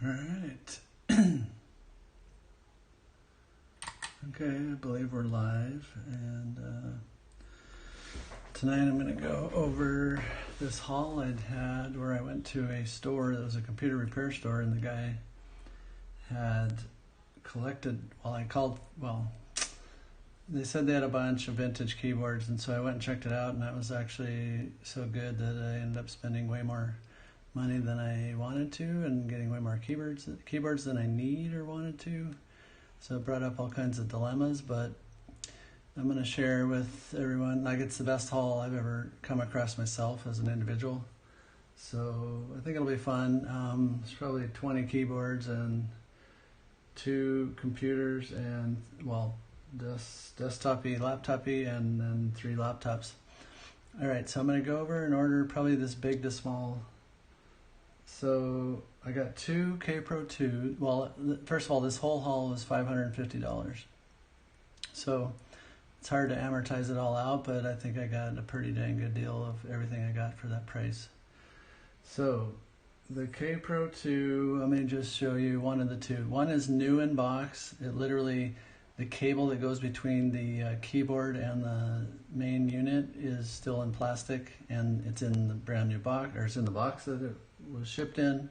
Alright. Okay, I believe we're live, and tonight I'm going to go over this haul I'd had where I went to a store that was a computer repair store, and the guy had collected, they said they had a bunch of vintage keyboards, and so I went and checked it out, and that was actually so good that I ended up spending way more money than I wanted to and getting way more keyboards than I need or wanted to. So it brought up all kinds of dilemmas, but I'm going to share with everyone, like, it's the best haul I've ever come across myself as an individual. So I think it'll be fun. It's probably 20 keyboards and 2 computers and, desktop-y, laptop-y, and then 3 laptops. All right, so I'm going to go over in order, probably this big to small. So I got 2 Kaypro 2. Well, first of all, this whole haul was $550. So it's hard to amortize it all out, but I think I got a pretty dang good deal of everything I got for that price. So the Kaypro 2, let me just show you one of the 2. One is new in box. It literally, the cable that goes between the keyboard and the main unit is still in plastic, and it's in the brand new box, or it's in the box that it was shipped in.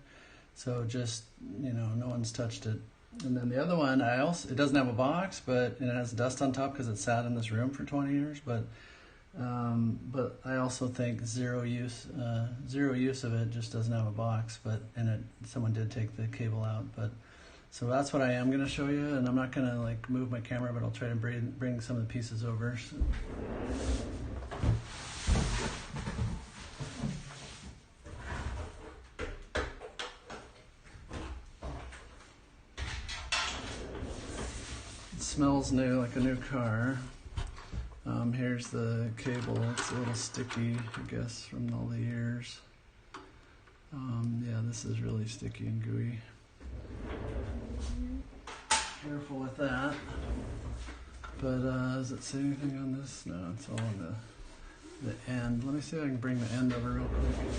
So just, no one's touched it. And then the other one, it doesn't have a box, and it has dust on top because it sat in this room for 20 years. But I also think zero use of it, just doesn't have a box. Someone did take the cable out. So that's what I am going to show you, and I'm not going to move my camera, but I'll try to bring some of the pieces over. So. Smells new, like a new car. Here's the cable. It's a little sticky, I guess, from all the years. Yeah, this is really sticky and gooey. Careful with that. But does it say anything on this? No, it's all on the end. Let me see if I can bring the end over real quick.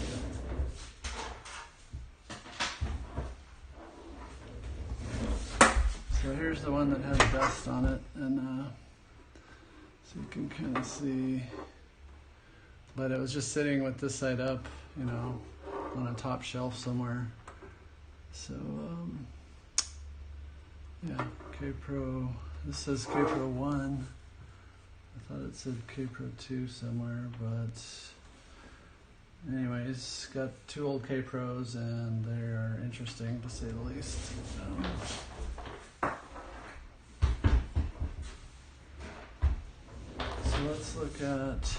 So here's the one that has dust on it, and so you can kind of see, but it was just sitting with this side up, on a top shelf somewhere. So yeah, Kaypro, this says Kaypro 1. I thought it said Kaypro 2 somewhere, but anyways, got 2 old Kaypros, and they are interesting to say the least. Let's look at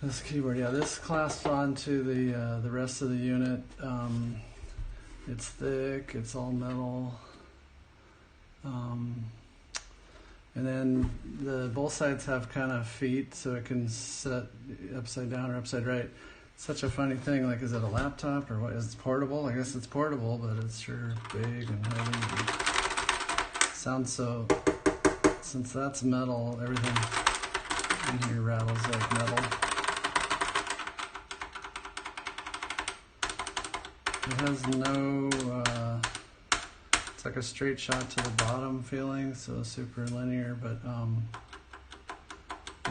this keyboard. Yeah, this clasps onto the rest of the unit. It's thick. It's all metal. And then both sides have kind of feet, so it can sit upside down or upside right. It's such a funny thing. Is it a laptop or what? Is it portable? I guess it's portable, but it's sure big and heavy. Sounds so. Since that's metal, everything in here rattles like metal. It has no, it's like a straight shot to the bottom feeling, so super linear, but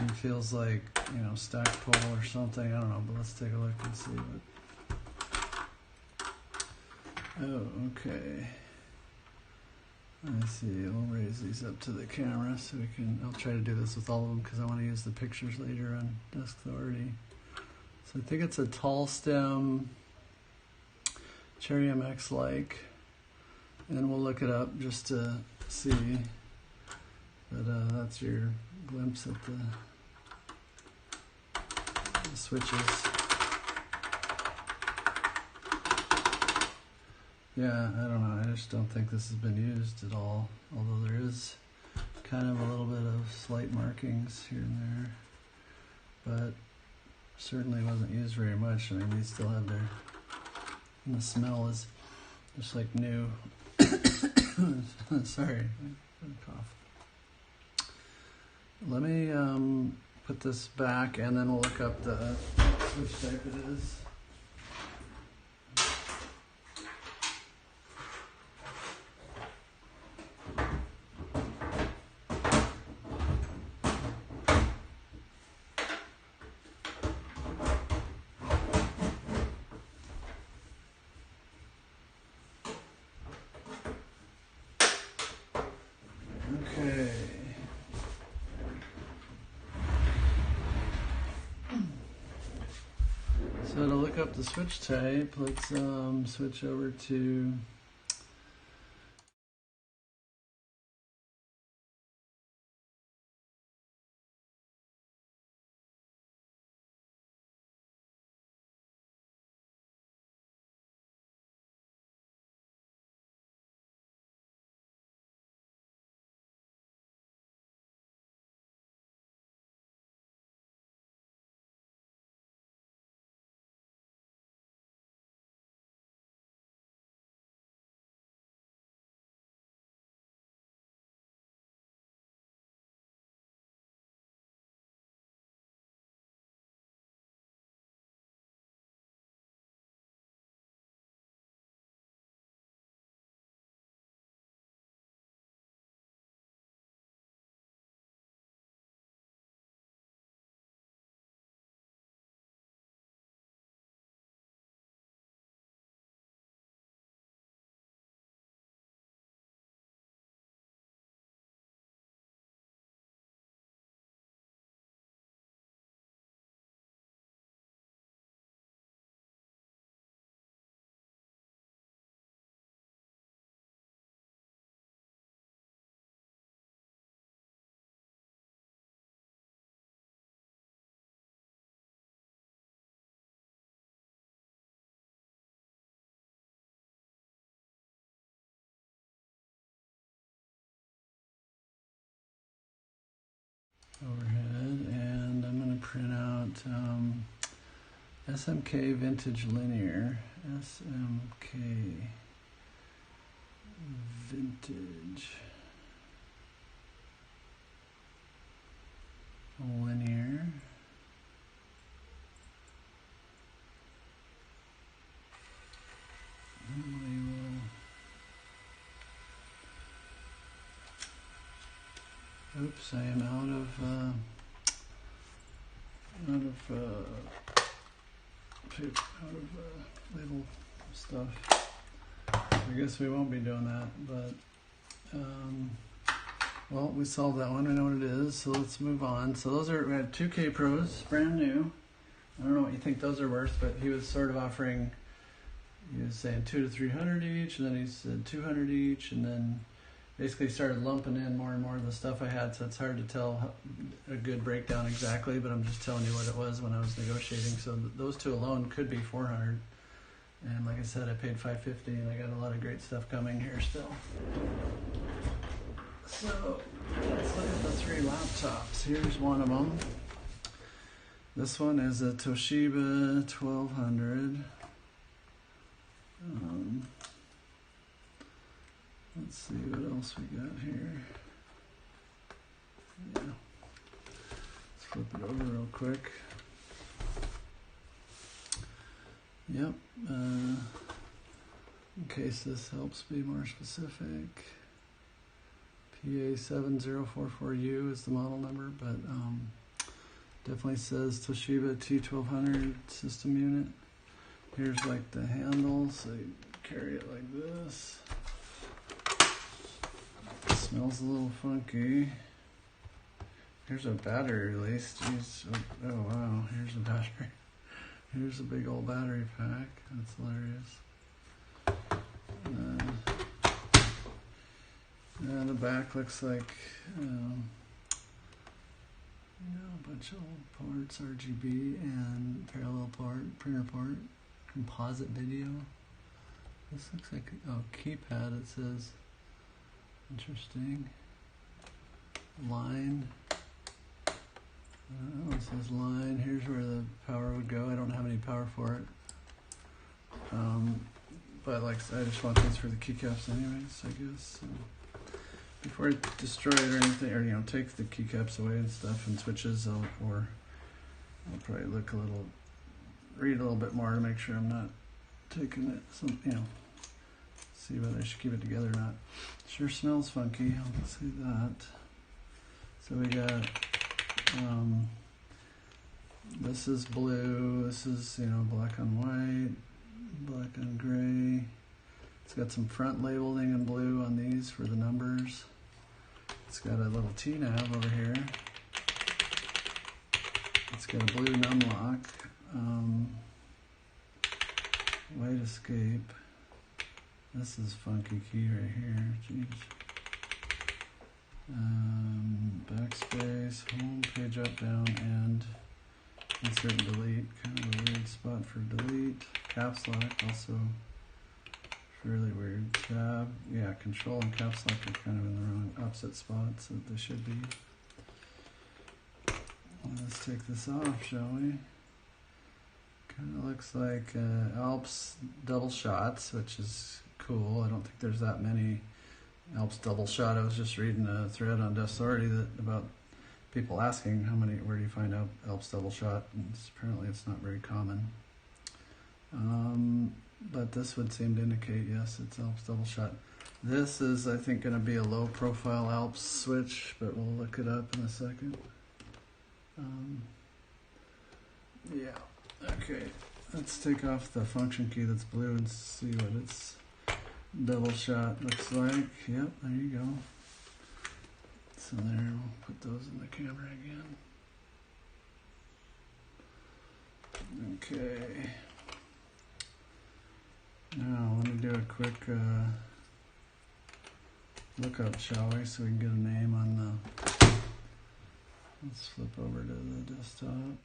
it feels like, Stackpole or something. I don't know, but let's take a look and see what. Oh, okay. I see. I'll raise these up to the camera so I'll try to do this with all of them because I want to use the pictures later on Desk Authority. So I think it's a tall stem Cherry MX-like, and we'll look it up just to see. But that's your glimpse at the switches. Yeah, I don't know. I just don't think this has been used at all, although there is kind of a little bit of slight markings here and there, but certainly wasn't used very much. I mean, these still have and the smell is just like new. Sorry, cough. Let me put this back, and then we'll look up which type it is. up the switch type. Let's switch over to overhead, and I'm going to print out SMK Vintage Linear. SMK Vintage Linear. Oops, I am out of label stuff. I guess we won't be doing that, but well, we solved that one. We know what it is, so let's move on. So we had two Kaypros, brand new. I don't know what you think those are worth, but he was sort of offering. He was saying 200 to 300 each, and then he said 200 each, and then basically started lumping in more and more of the stuff I had, so it's hard to tell a good breakdown exactly, but I'm just telling you what it was when I was negotiating. So those two alone could be 400, and like I said, I paid 550, and I got a lot of great stuff coming here still. So let's look at the three laptops. Here's one of them. This one is a Toshiba 1200. Let's see what else we got here. Yeah. Let's flip it over real quick. Yep. In case this helps be more specific, PA7044U is the model number, but definitely says Toshiba T1200 system unit. Here's like the handle, so you carry it like this. It smells a little funky. Here's a battery release. Jeez. Oh wow, here's a battery. Here's a big old battery pack. That's hilarious. And the back looks like a bunch of old parts, RGB and parallel part, printer part, composite video. This looks like, keypad, it says. Interesting. Line. It says line. Here's where the power would go. I don't have any power for it. But like I just want these for the keycaps anyways, I guess. So before I destroy it or anything, or take the keycaps away and stuff and switches, I'll probably read a little bit more to make sure I'm not taking it, see whether I should keep it together or not. Sure smells funky, I'll say that. So we got, this is blue, this is, black on white, black on gray. It's got some front labeling in blue on these for the numbers. It's got a little T-nav over here. It's got a blue num lock. White escape. This is funky key right here. Jeez. Backspace, home, page up, down, and insert and delete. Kind of a weird spot for delete. Caps lock, also really weird. Tab, yeah, control and caps lock are kind of in the wrong opposite spots that they should be. Let's take this off, shall we? Kind of looks like Alps double shots, which is cool. I don't think there's that many Alps double shot. I was just reading a thread on Authority that about people asking where do you find out Alps double shot, and apparently it's not very common. But this would seem to indicate, yes, it's Alps double shot. This is, I think, going to be a low profile Alps switch, but we'll look it up in a second. Yeah, okay, let's take off the function key that's blue and see what its double shot looks like. Yep, there you go. So there, we'll put those in the camera again. Okay. Now, let me do a quick lookup, shall we, so we can get a name on the... Let's flip over to the desktop.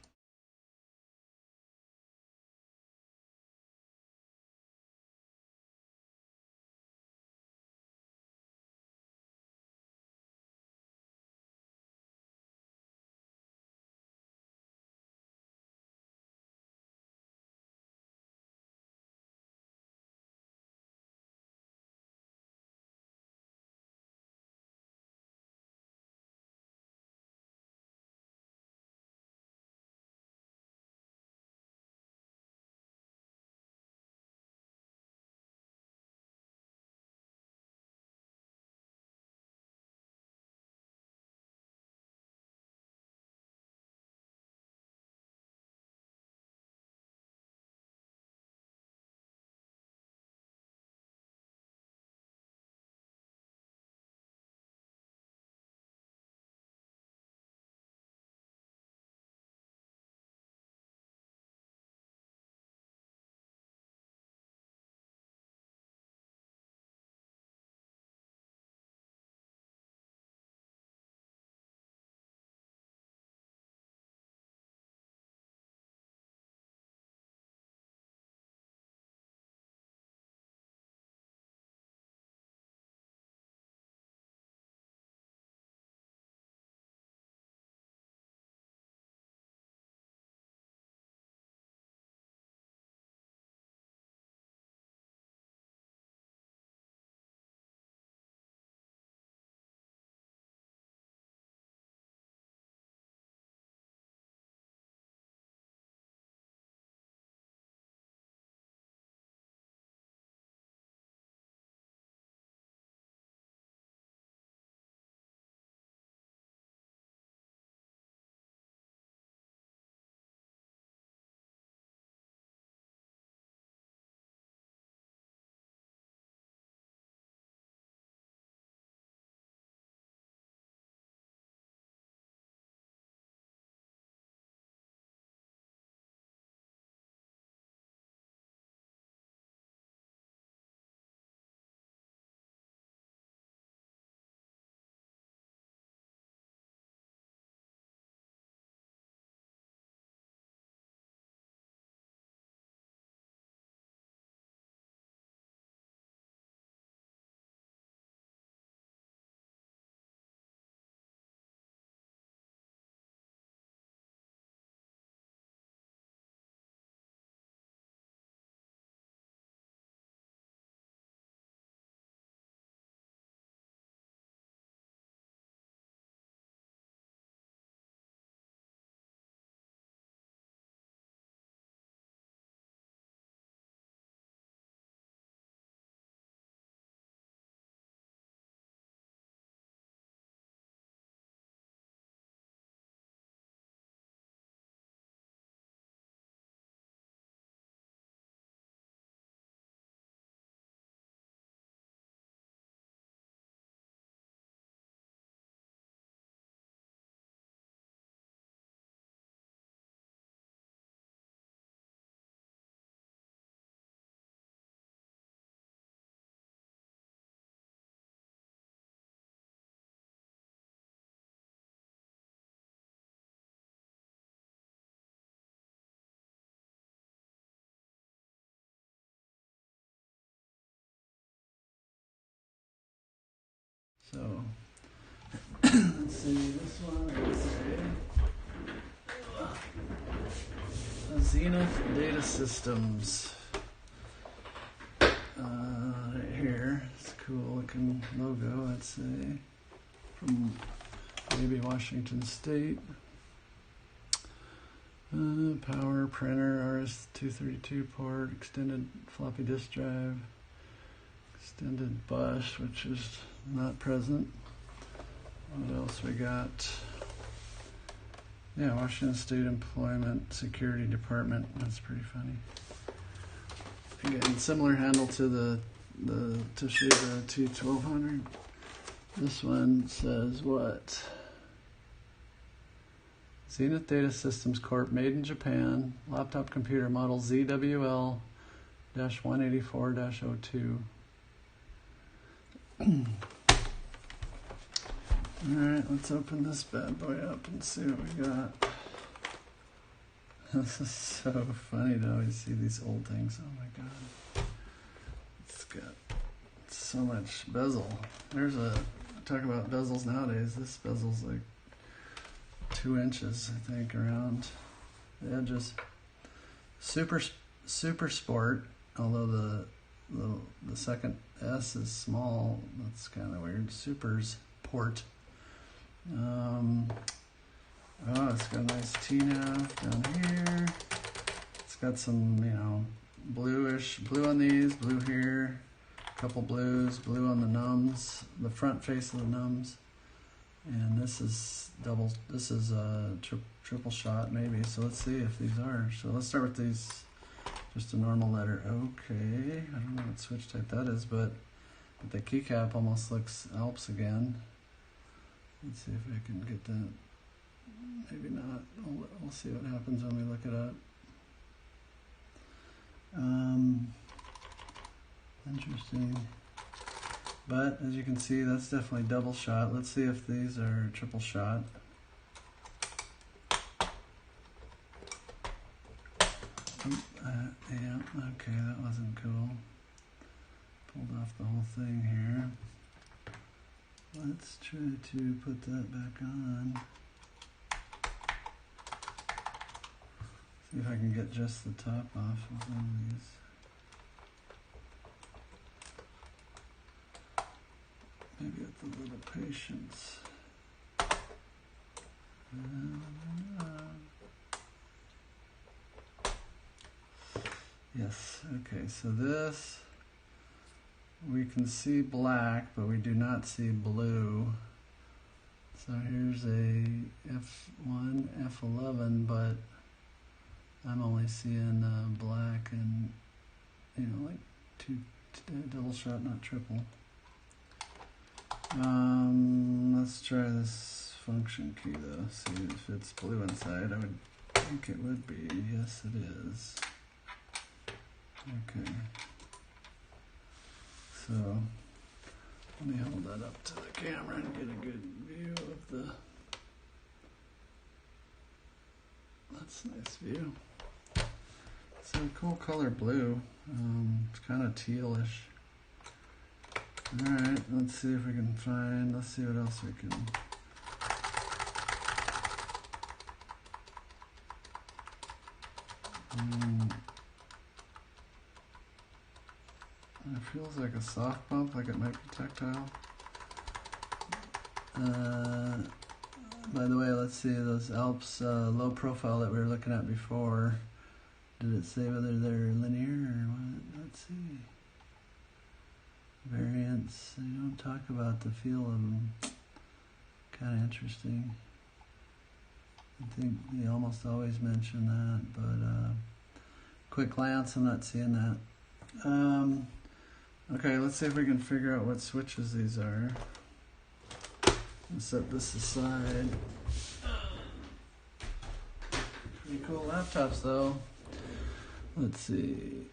So let's see, this one is a Zenith Data Systems. Right here, it's a cool looking logo, I'd say, from maybe Washington State. Power printer, RS-232 port, extended floppy disk drive, extended bus, which is not present. What else we got? Yeah, Washington State Employment Security Department. That's pretty funny. Again, similar handle to the Toshiba T1200. This one says what? Zenith Data Systems Corp. Made in Japan. Laptop computer model ZWL-184-02. Alright, let's open this bad boy up and see what we got. This is so funny to always see these old things. Oh my god. It's got so much bezel. Talk about bezels nowadays. This bezel's like 2 inches, I think, around the edges. Supersport, although the second S is small. That's kind of weird. Super's port. Oh, it's got a nice T-nav down here. It's got some, blue on these, blue here, a couple blues, blue on the numbs, the front face of the numbs. And this is triple shot maybe. So let's see if these are. So let's start with these, just a normal letter. Okay, I don't know what switch type that is, but the keycap almost looks Alps again. Let's see if I can get that. Maybe not. We'll see what happens when we look it up. Interesting. But as you can see, that's definitely double shot. Let's see if these are triple shot. Yeah, okay, that wasn't cool. Pulled off the whole thing here. Let's try to put that back on. See if I can get just the top off of one of these. Maybe with a little patience. Yes, okay, so this, we can see black, but we do not see blue. So here's a F1, F11, but I'm only seeing black and, like double shot, not triple. Let's try this function key though, see if it's blue inside. I would think it would be. Yes, it is. Okay. So let me hold that up to the camera and get a good view of the. That's a nice view. It's a cool color blue. It's kind of tealish. Alright, let's see if we can find, let's see what else we can. It feels like a soft bump, like it might be tactile. By the way, let's see those Alps low profile that we were looking at before. Did it say whether they're linear or what? Let's see. Variants, they don't talk about the feel of them. Kind of interesting. I think they almost always mention that, but quick glance, I'm not seeing that. Okay, let's see if we can figure out what switches these are. Let's set this aside. Pretty cool laptops though. Let's see.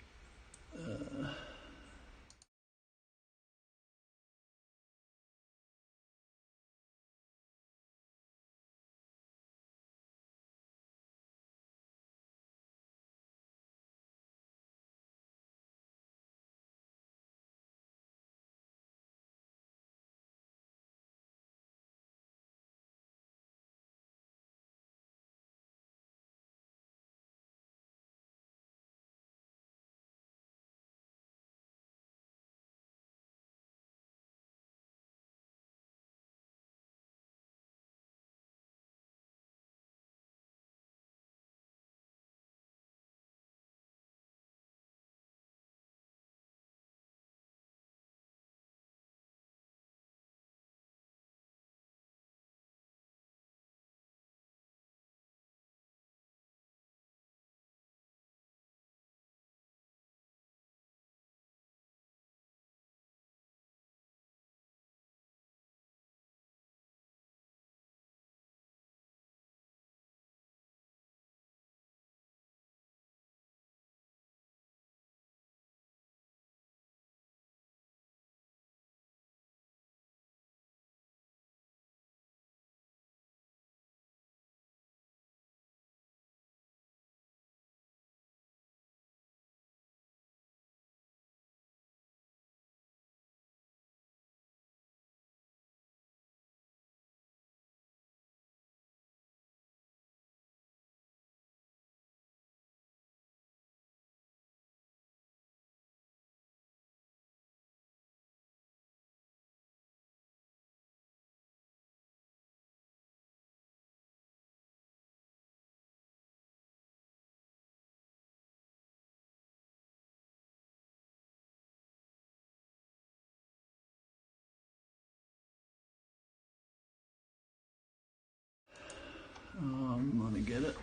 Let me get it.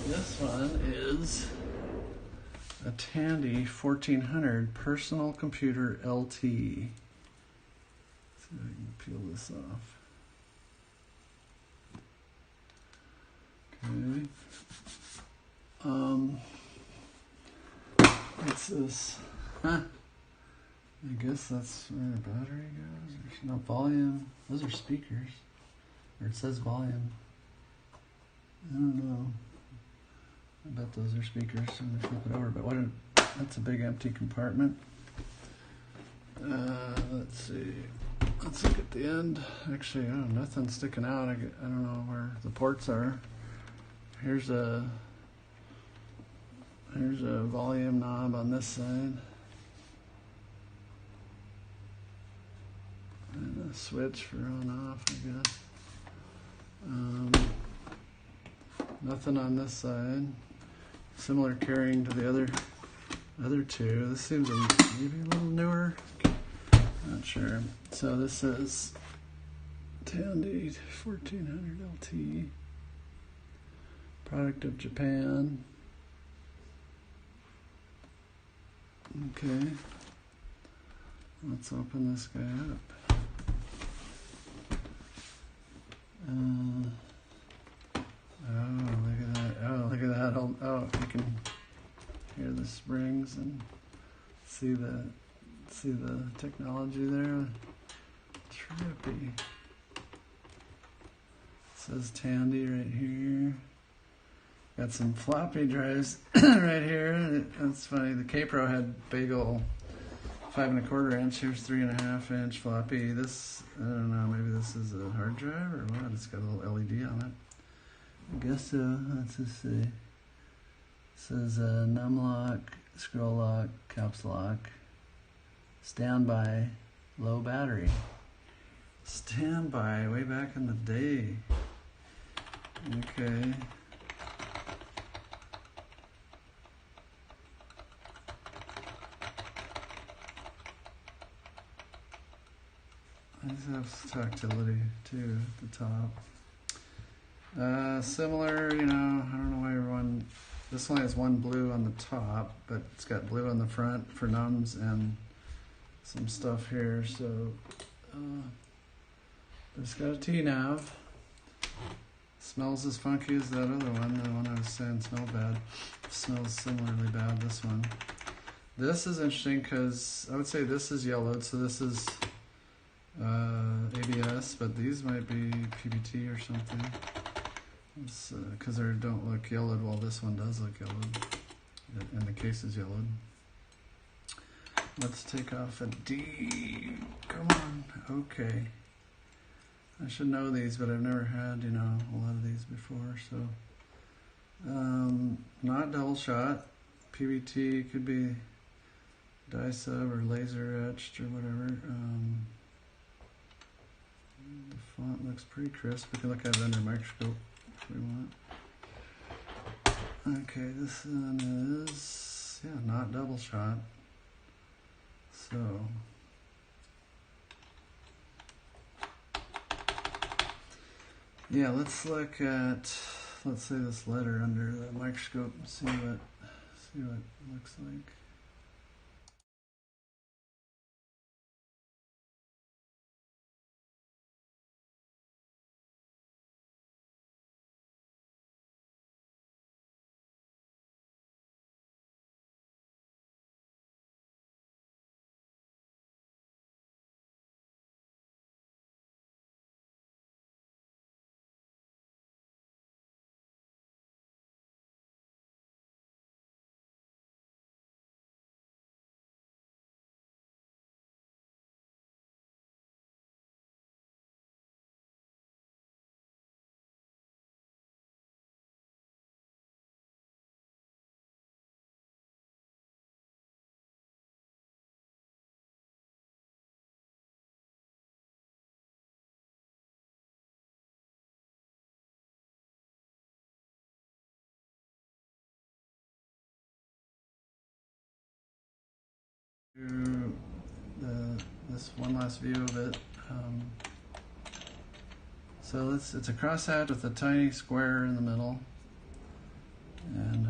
This one is a Tandy 1400 personal computer LT. See if I can peel this off. Okay. What's this? Huh. I guess that's where the battery goes. There's no volume. Those are speakers. Or it says volume. I don't know. I bet those are speakers. So I'm gonna flip it over. But that's a big empty compartment. Let's see. Let's look at the end. Actually, nothing's sticking out. I don't know where the ports are. Here's a volume knob on this side. And a switch for on off, I guess. Nothing on this side. Similar carrying to the other two. This seems maybe a little newer. Not sure. So this is Tandy 1400 LT. Product of Japan. Okay. Let's open this guy up. Look at that. Oh, you can hear the springs and see the technology there. Trippy. It says Tandy right here. Got some floppy drives right here. That's funny. The Kaypro had big ol' 5 1/4 inch. Here's 3.5 inch floppy. This, I don't know, maybe this is a hard drive or what? It's got a little LED on it. I guess so. Let's just see. It says num lock, scroll lock, caps lock, standby, low battery. Standby, way back in the day. Okay. These have tactility too at the top. Similar, I don't know why everyone. This one has one blue on the top, but it's got blue on the front for nums and some stuff here. So, it's got a T-nav. Smells as funky as that other one. The one I was saying smelled bad. Smells similarly bad. This one. This is interesting because I would say this is yellowed, so this is ABS, but these might be PBT or something. Because they don't look yellowed, while this one does look yellowed, and the case is yellowed. Let's take off a D. Come on. Okay. I should know these, but I've never had, a lot of these before. So, not double shot. PBT could be dye sub or laser etched or whatever. The font looks pretty crisp. We can look at it under a microscope if we want. Okay, this one is, not double shot. So, let's look at, let's say, this letter under the microscope and see what it looks like. The this one last view of it. So it's a crosshatch with a tiny square in the middle, and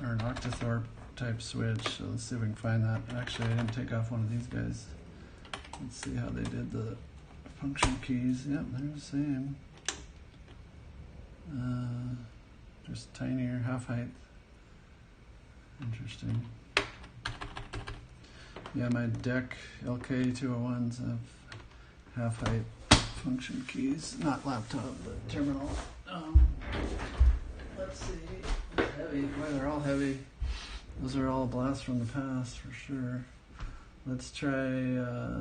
or an octothorpe type switch. So let's see if we can find that. Actually, I didn't take off one of these guys. Let's see how they did the function keys. Yep, they're the same. Just tinier, half height. Interesting. Yeah, my deck LK201s have half height function keys. Not laptop, but terminal. Let's see. They're heavy. Boy, they're all heavy. Those are all a blast from the past for sure. Let's try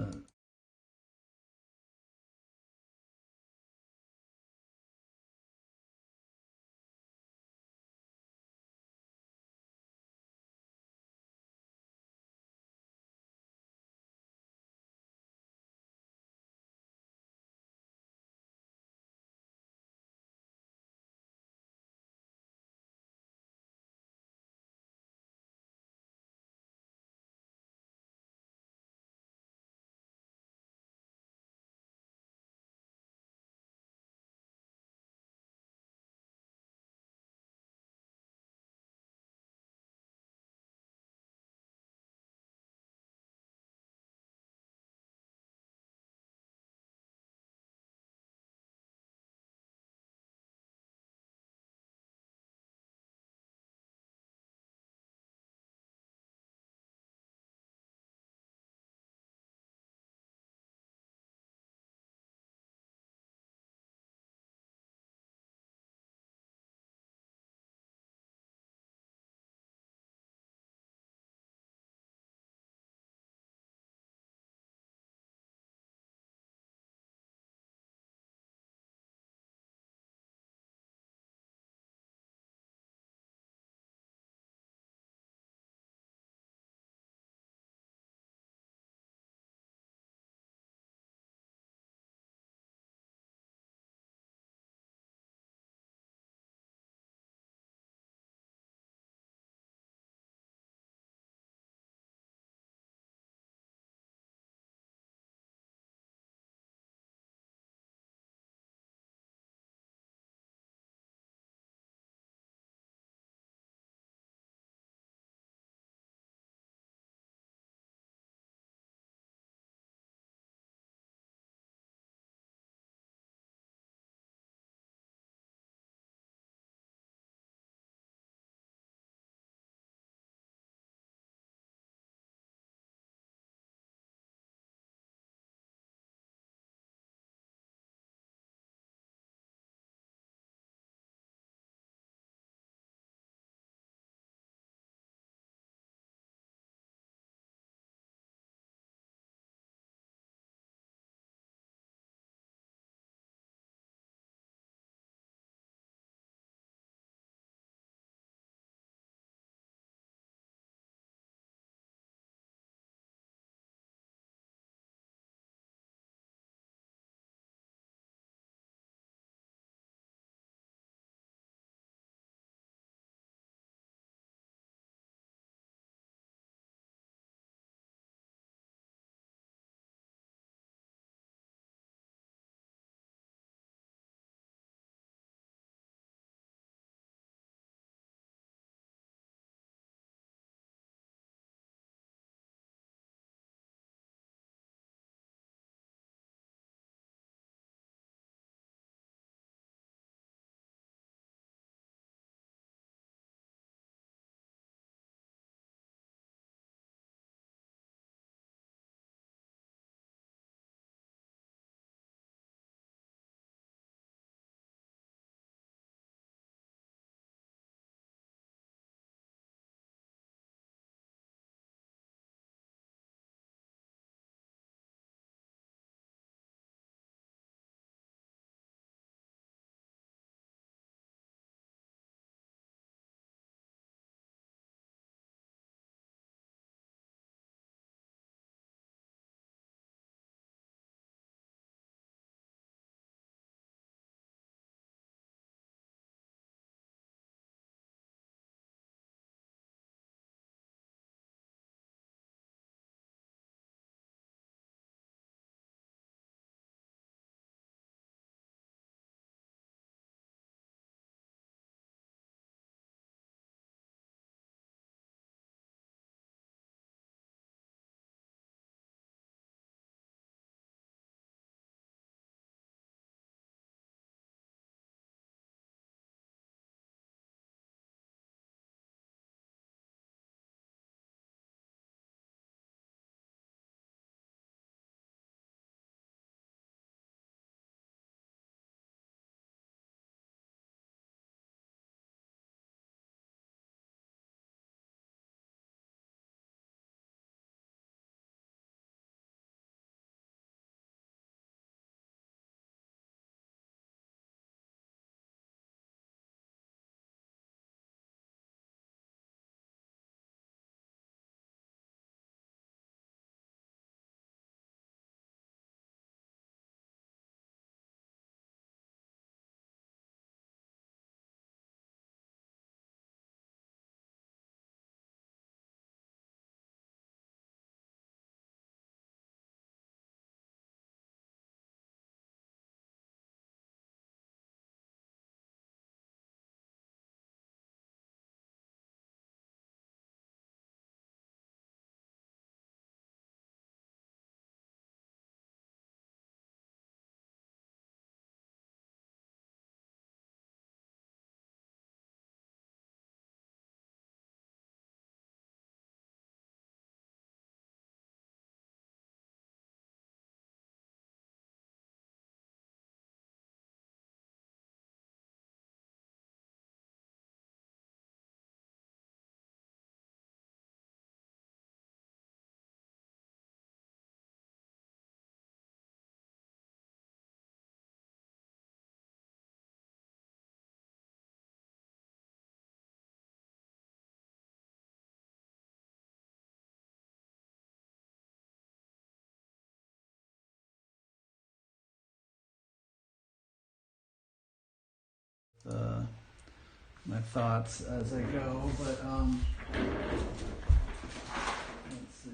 my thoughts as I go, but let's see.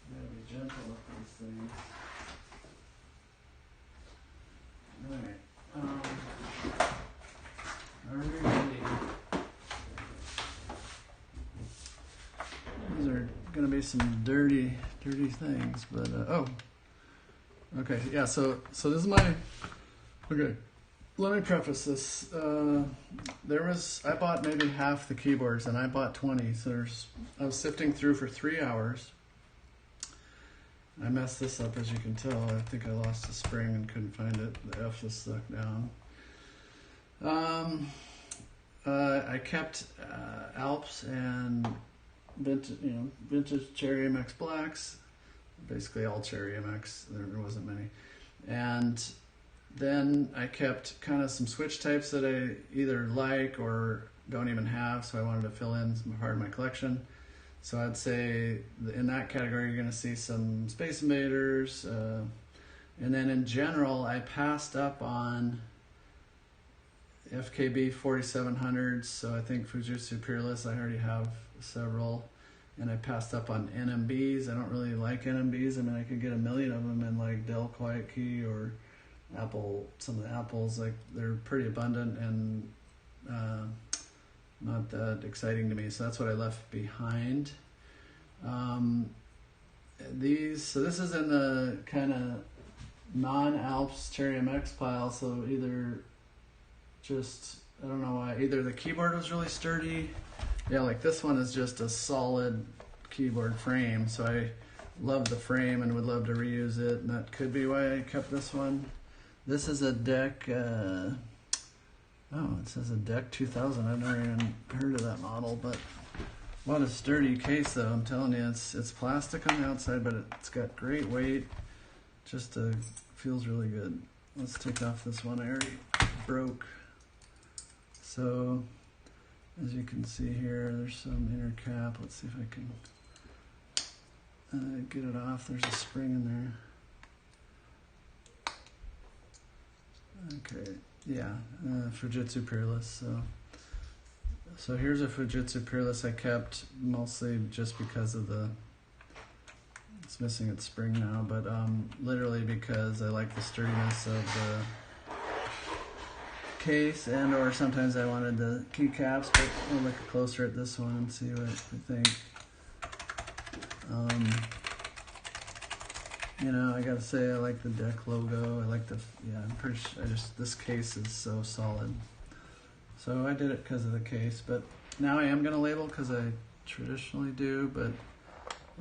Gotta be gentle with these things. Alright. Alrighty. These are gonna be some dirty things, but oh. Okay, yeah, so this is my, okay, let me preface this. I bought maybe half the keyboards and I bought 20, so I was sifting through for 3 hours. I messed this up, as you can tell. I think I lost a spring and couldn't find it. The F was stuck down. I kept Alps and vintage Cherry MX Blacks, basically all Cherry MX. There wasn't many, and then I kept kind of some switch types that I either like or don't even have. So I wanted to fill in some part of my collection. So I'd say in that category, you're going to see some Space Invaders. And then in general, I passed up on FKB 4700s. So I think Fujitsu Peerless, I already have several. And I passed up on NMBs. I don't really like NMBs. I mean, I could get a million of them in like Dell Quiet Key or Apple, some of the Apples. Like, they're pretty abundant and not that exciting to me, so that's what I left behind. So this is in the kind of non-Alps Cherry MX pile, so either just, I don't know why, either the keyboard was really sturdy, yeah, like this one is just a solid keyboard frame, so I love the frame and would love to reuse it, and that could be why I kept this one. This is a deck, oh, it says a Deck 2000. I've never even heard of that model, but what a sturdy case, though. I'm telling you, it's plastic on the outside, but it's got great weight. Just feels really good. Let's take off this one I already broke. So, as you can see here, there's some inner cap. Let's see if I can get it off. There's a spring in there. Okay. Yeah, Fujitsu Peerless. So here's a Fujitsu Peerless I kept mostly just because of it's missing its spring now, but literally because I like the sturdiness of the case, and or sometimes I wanted the keycaps, but we'll look closer at this one and see what we think. I gotta say, I like the deck logo. I like I'm pretty sure, this case is so solid. So I did it because of the case, but now I am gonna label because I traditionally do, but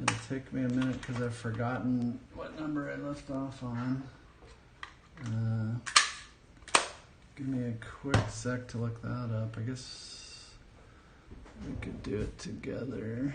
it'll take me a minute because I've forgotten what number I left off on. Give me a quick sec to look that up. I guess we could do it together.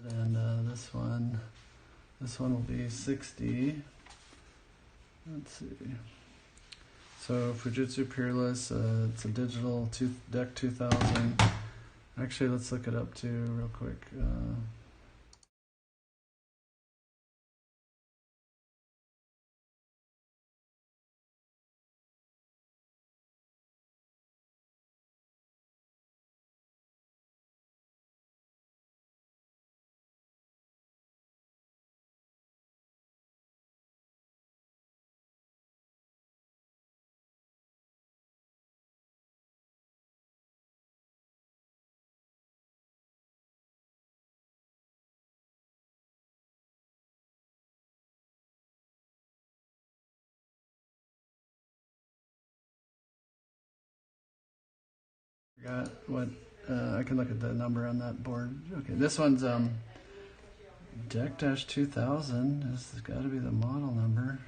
And this one will be 60. Let's see. So Fujitsu Peerless, it's a digital Deck 2000. Actually, let's look it up too real quick. Got what, I can look at the number on that board. Okay, this one's Deck-2000. This has got to be the model number.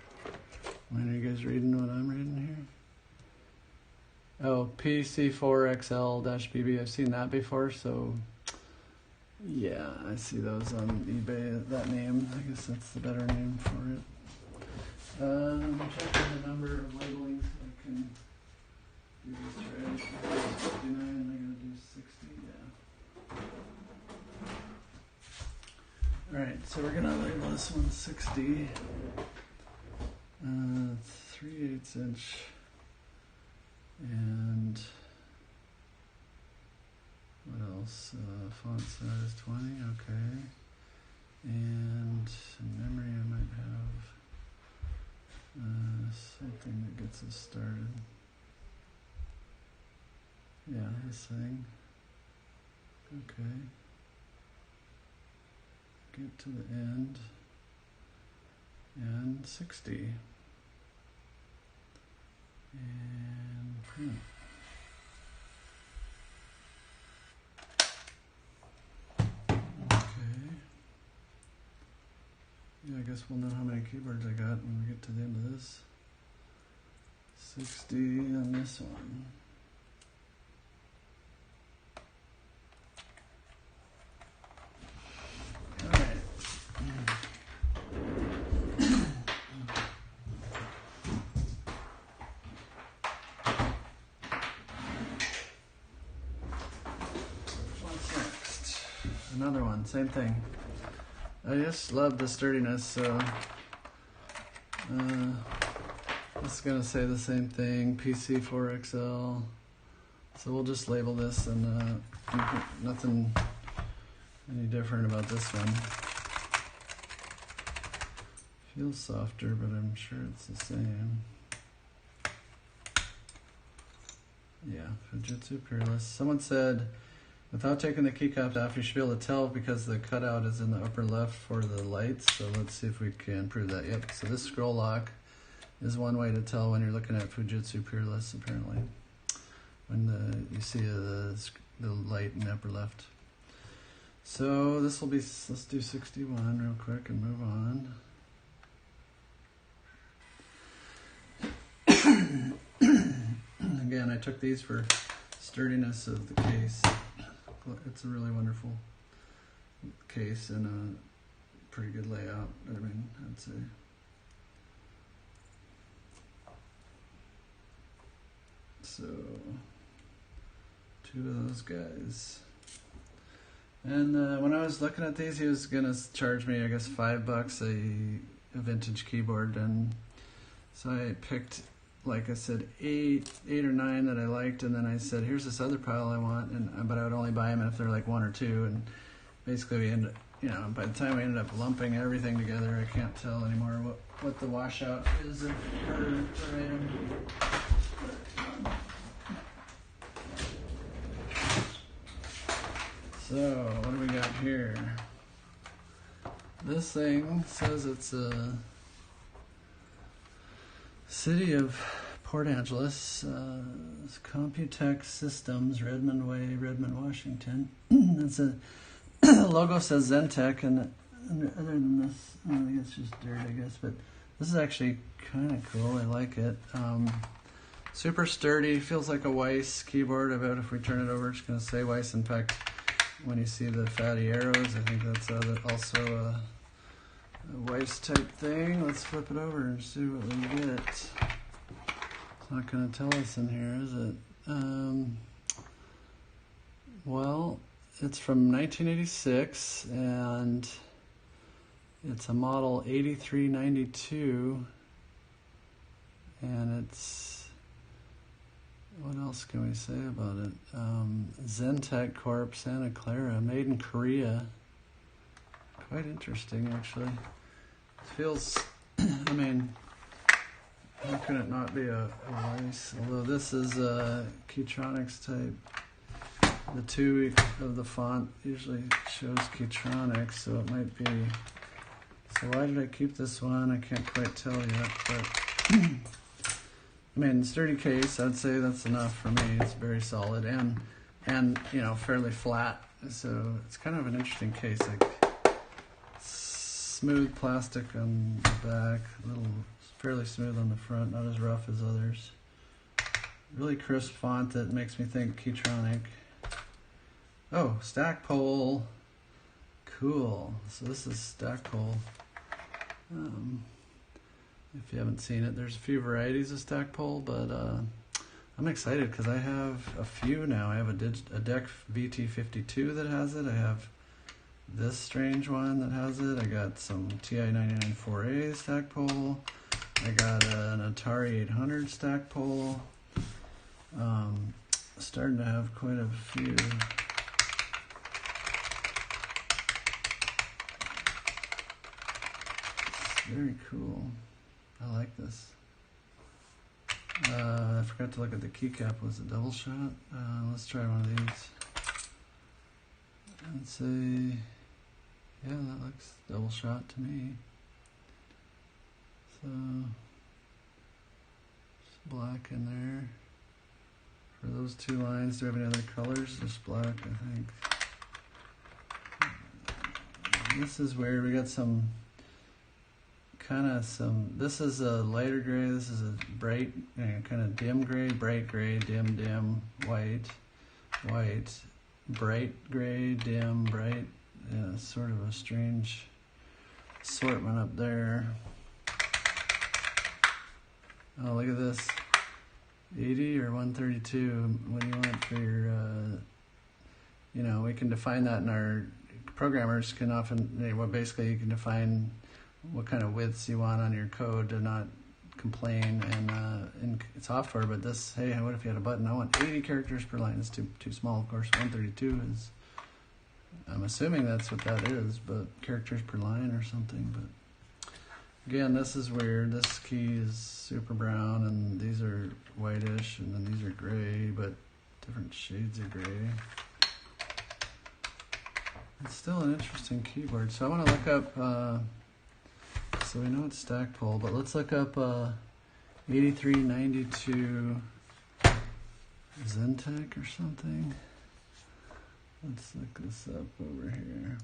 When are you guys reading what I'm reading here? Oh, PC4XL-BB. I've seen that before, so yeah, I see those on eBay, that name. I guess that's the better name for it. I'm checking the number of labeling so I can do this right. 59, I gotta do 60, yeah. Alright, so we're gonna label this one 60. 3/8 inch. And what else? Font size 20, okay. And in memory I might have something that gets us started. Yeah, this thing. Okay. Get to the end. And 60. And print. Okay. Yeah, I guess we'll know how many keyboards I got when we get to the end of this. 60 on this one. Alright. What's next? Another one, same thing. I just love the sturdiness, so it's gonna say the same thing, PC4XL. So we'll just label this, and nothing any different about this one. Feels softer, but I'm sure it's the same. Yeah, Fujitsu Peerless. Someone said, without taking the keycaps off, you should be able to tell because the cutout is in the upper left for the lights. So let's see if we can prove that. Yep, so this scroll lock is one way to tell when you're looking at Fujitsu Peerless, apparently. When you see the light in the upper left. So this will be, let's do 61 real quick and move on. Again, I took these for sturdiness of the case. It's a really wonderful case and a pretty good layout, I mean, I'd say. So, two of those guys. And when I was looking at these, he was gonna charge me, I guess, $5 a vintage keyboard, and so I picked, like I said, eight or nine that I liked, and then I said, here's this other pile I want, but I would only buy them if they're like one or two, and basically we ended, by the time we ended up lumping everything together, I can't tell anymore what the washout is per item. So, what do we got here? This thing says it's a City of Port Angeles, Computech Systems, Redmond Way, Redmond, Washington. It's a logo says Zentec, and other than this, I think it's just dirt, I guess, but this is actually kind of cool. I like it. Super sturdy, feels like a Weiss keyboard. I bet if we turn it over, it's going to say Weiss. In fact, when you see the fatty arrows, I think that's also a Weiss type thing. Let's flip it over and see what we get. It's not going to tell us in here, is it? Well, it's from 1986, and it's a model 8392, and it's, what else can we say about it? Zentec Corp, Santa Clara, made in Korea. Quite interesting, actually. It feels, I mean, how can it not be a Weiss? Although this is a Keytronics type. The two of the font usually shows Keytronics, so it might be. So why did I keep this one? I can't quite tell yet, but I mean, sturdy case, I'd say that's enough for me. It's very solid, and and you know, fairly flat. So it's kind of an interesting case. Like smooth plastic on the back, a little fairly smooth on the front, not as rough as others. Really crisp font that makes me think Keytronic. Oh, Stackpole. Cool. So this is Stackpole. If you haven't seen it, there's a few varieties of Stackpole, but I'm excited because I have a few now. I have a DEC VT52 that has it. I have this strange one that has it. I got some TI-99 4A Stackpole. I got an Atari 800 Stackpole. Starting to have quite a few. Very cool. I like this. I forgot to look at the keycap. Was it double shot? Let's try one of these. Let's see. Yeah, that looks double shot to me. So, just black in there. For those two lines, do we have any other colors? Just black, I think. This is where we got some this is a lighter gray, this is a bright, kind of dim gray, bright gray, dim, white, bright gray, dim, bright. Yeah, sort of a strange assortment up there. Oh, look at this. 80 or 132, what do you want for your, you know, we can define that in our, programmers can often, well, basically you can define what kind of widths you want on your code to not complain in software, but this, hey, what if you had a button? I want 80 characters per line. It's too small, of course. 132 is, I'm assuming that's what that is, but characters per line or something. But again, this is weird. This key is super brown, and these are whitish, and then these are gray, but different shades of gray. It's still an interesting keyboard. So I want to look up, so we know it's Stackpole, but let's look up 8392 Zentec or something. Let's look this up over here.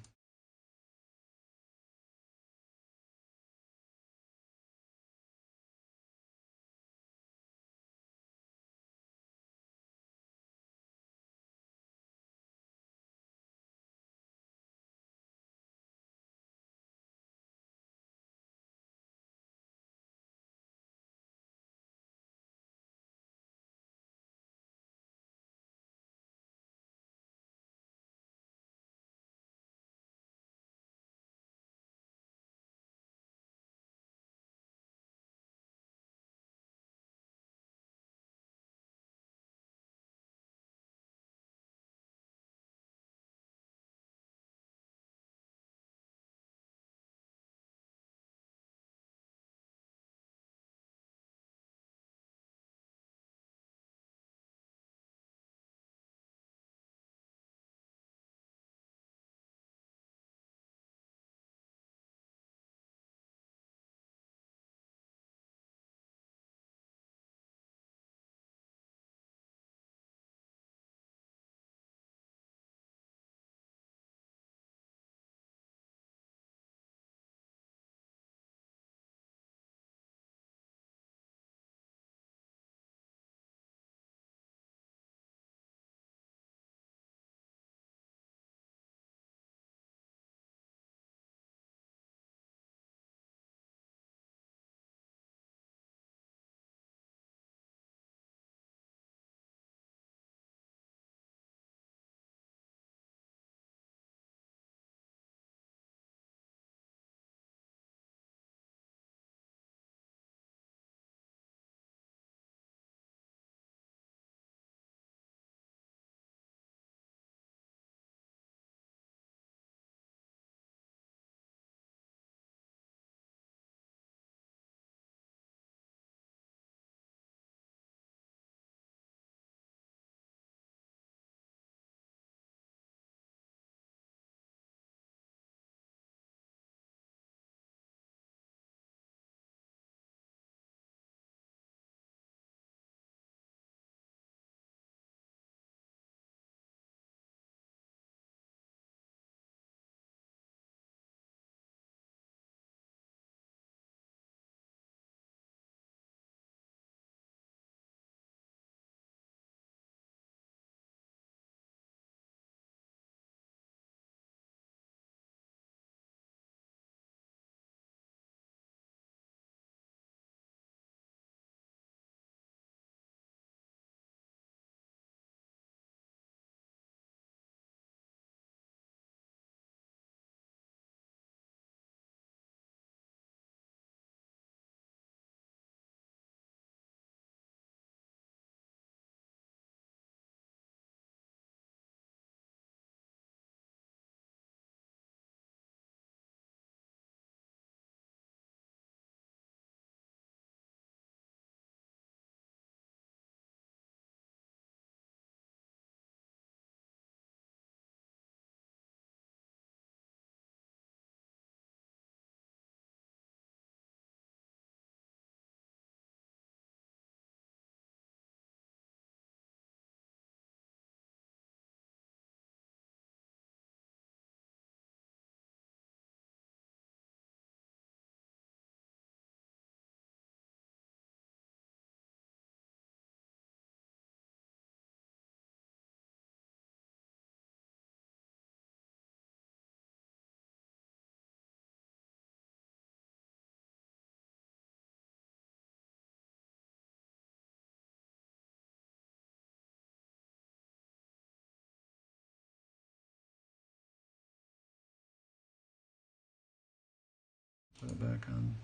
Put it back on.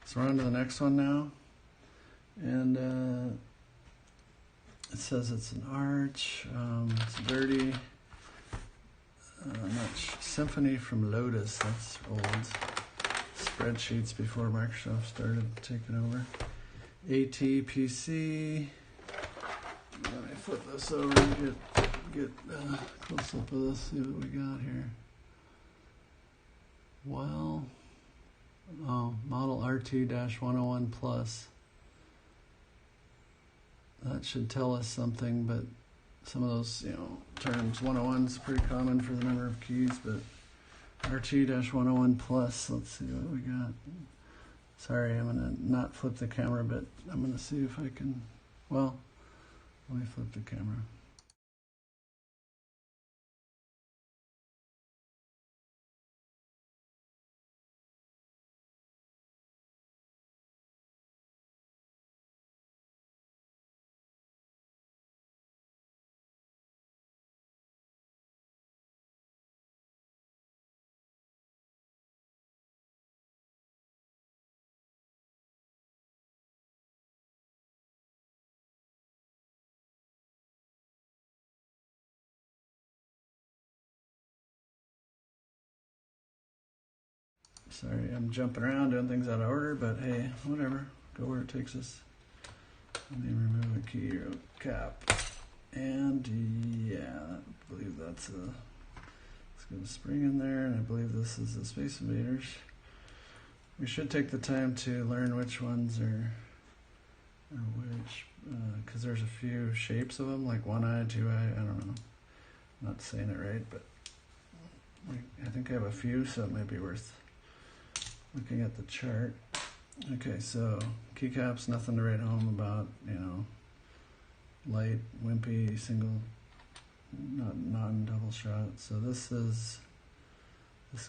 So we're on to the next one now. And it says it's an arch. It's dirty. Symphony from Lotus. That's old. Spreadsheets before Microsoft started taking over. at PC. Let me flip this over and get a close up of this. See what we got here. Well, model RT-101 Plus. That should tell us something, but some of those, terms. 101 is pretty common for the number of keys, but RT-101 Plus. Let's see what we got. Sorry, I'm gonna not flip the camera, but I'm gonna see if I can. Well, let me flip the camera. Sorry, I'm jumping around doing things out of order, but hey, whatever. Go where it takes us. Let me remove a key cap. And yeah, I believe that's let's get a spring in there, and I believe this is the Space Invaders. We should take the time to learn which ones are which, because there's a few shapes of them, like one eye, two eye, I don't know. I'm not saying it right, but I think I have a few, so it might be worth looking at the chart. Okay, so keycaps, nothing to write home about, light, wimpy, single, not non-double shot. So this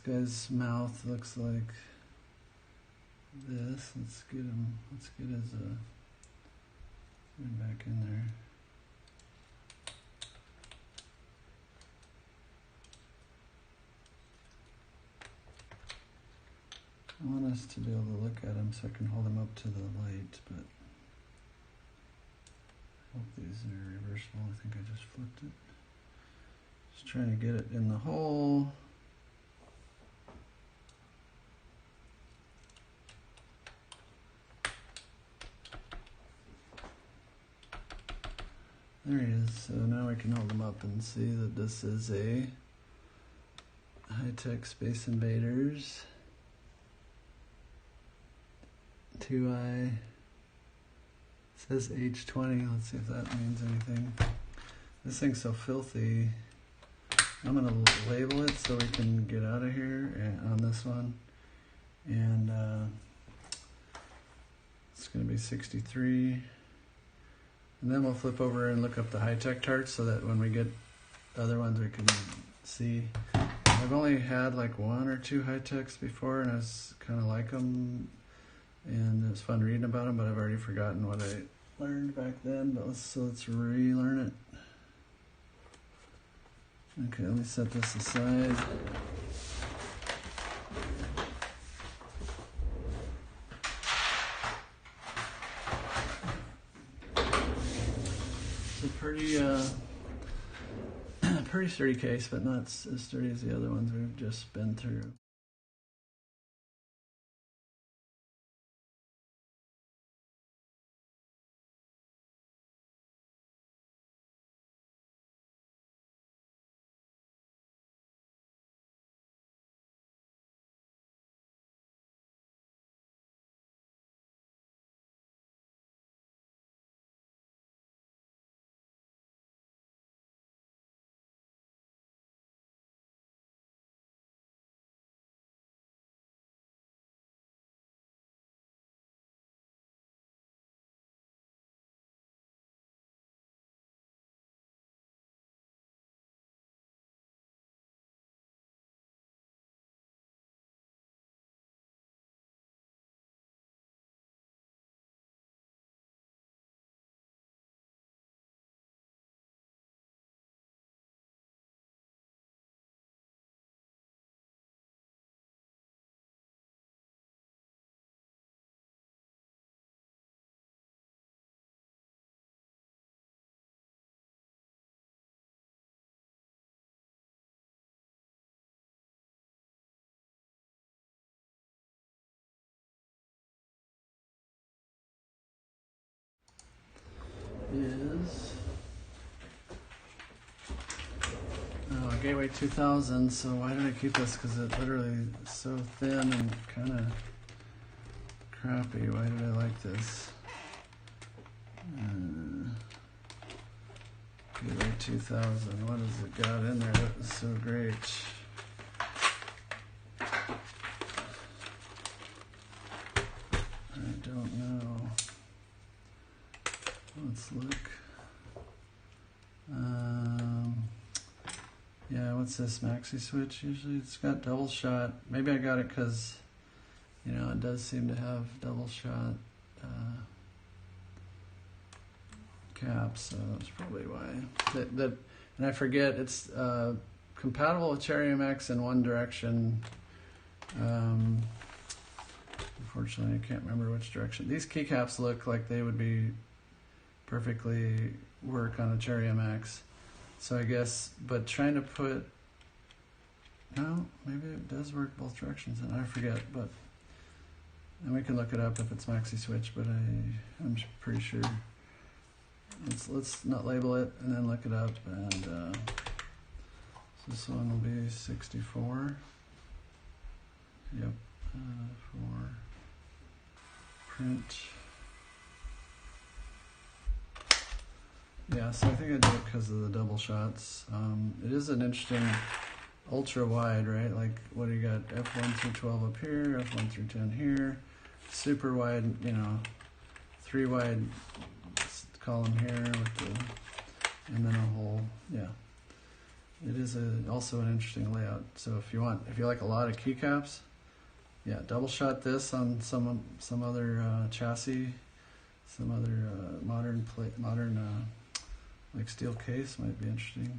guy's mouth looks like this. Let's get his back in there. I want us to be able to look at him so I can hold him up to the light, but I hope these are reversible. I think I just flipped it. Just trying to get it in the hole. There he is. So now we can hold him up and see that this is a hi-tek Space Invaders 2i. Says H20. Let's see if that means anything. This thing's so filthy. I'm gonna label it so we can get out of here on this one. And it's gonna be 63. And then we'll flip over and look up the hi-tek charts so that when we get the other ones we can see. I've only had like one or two hi-techs before, and I kind of like them. And it was fun reading about them, but I've already forgotten what I learned back then. But let's relearn it. Okay, let me set this aside. It's a pretty sturdy case, but not as sturdy as the other ones we've just been through. Gateway 2000, so why did I keep this? Because it literally is so thin and kind of crappy. Why did I like this? Gateway 2000, what has it got in there that was so great? I don't know. Let's look. Yeah, what's this, maxi switch? Usually it's got double shot. Maybe I got it because, you know, it does seem to have double shot caps, so that's probably why. And I forget, it's compatible with Cherry MX in one direction. Unfortunately, I can't remember which direction. These keycaps look like they would be perfectly work on a Cherry MX. So I guess, but trying to put, no, maybe it does work both directions, and I forget, but, and we can look it up if it's maxi switch, but I'm pretty sure. Let's not label it and then look it up, and so this one will be 64. Yep, for print. Yeah, so I think I did it because of the double shots. It is an interesting ultra wide, right? Like, what do you got? F1 through 12 up here, F1 through 10 here, super wide, you know, 3 wide column here with the, and then a whole, yeah. It is also an interesting layout. So if you like a lot of keycaps, yeah, double shot this on some other chassis, some other modern like steel case might be interesting.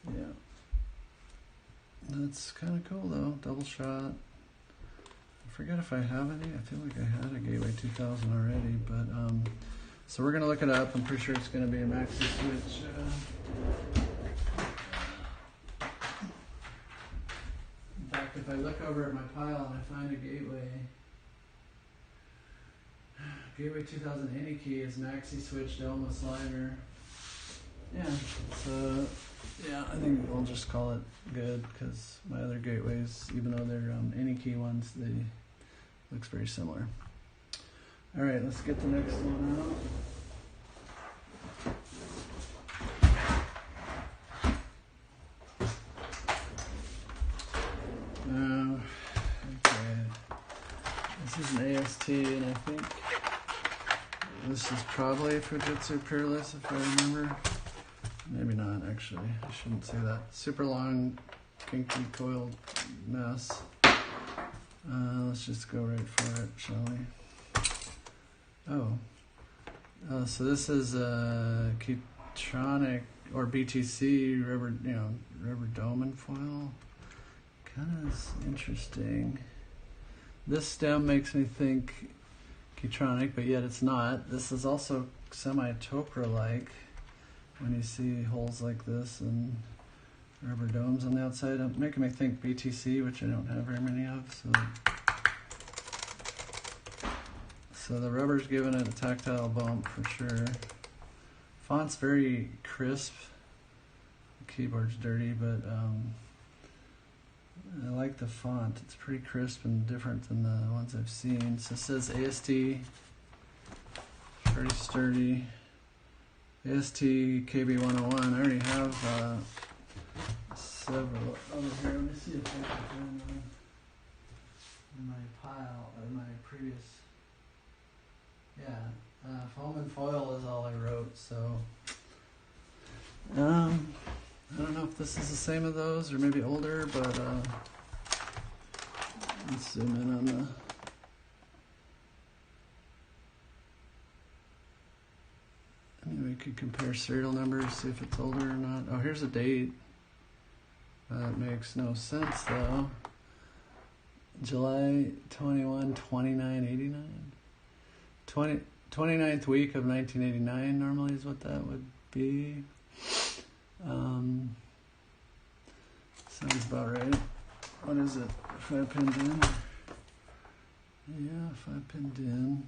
But yeah, that's kind of cool though. Double shot. I forget if I have any. I feel like I had a Gateway 2000 already, but so we're gonna look it up. I'm pretty sure it's gonna be a maxi switch. In fact, if I look over at my pile and I find a Gateway 2000 any key is maxi switch dome with slider. Yeah, so yeah, I think we'll just call it good because my other Gateways, even though they're any key ones, they looks very similar. All right, let's get the next one out. Okay, this is an AST, and I think this is probably Fujitsu Peerless, if I remember. Maybe not, actually. I shouldn't say that. Super long, kinky coiled mess. Let's just go right for it, shall we? Oh, so this is a Keytronic or BTC rubber dome and foil. Kind of interesting. This stem makes me think Keytronic, but yet it's not. This is also semi-Topra-like when you see holes like this and rubber domes on the outside. It's making me think BTC, which I don't have very many of. So the rubber's giving it a tactile bump for sure. Font's very crisp. The keyboard's dirty, but I like the font. It's pretty crisp and different than the ones I've seen. So it says AST, pretty sturdy. AST KB101. I already have several over here. Let me see if I can find one in my pile, or my previous. Yeah, foam and foil is all I wrote, so I don't know if this is the same of those or maybe older, but let's zoom in on the. Maybe we could compare serial numbers, see if it's older or not. Oh, here's a date. That makes no sense though. July 21, 2989. 29th week of 1989 normally is what that would be. Sounds about right. What is it? 5 pinned in? Yeah, 5 pinned in.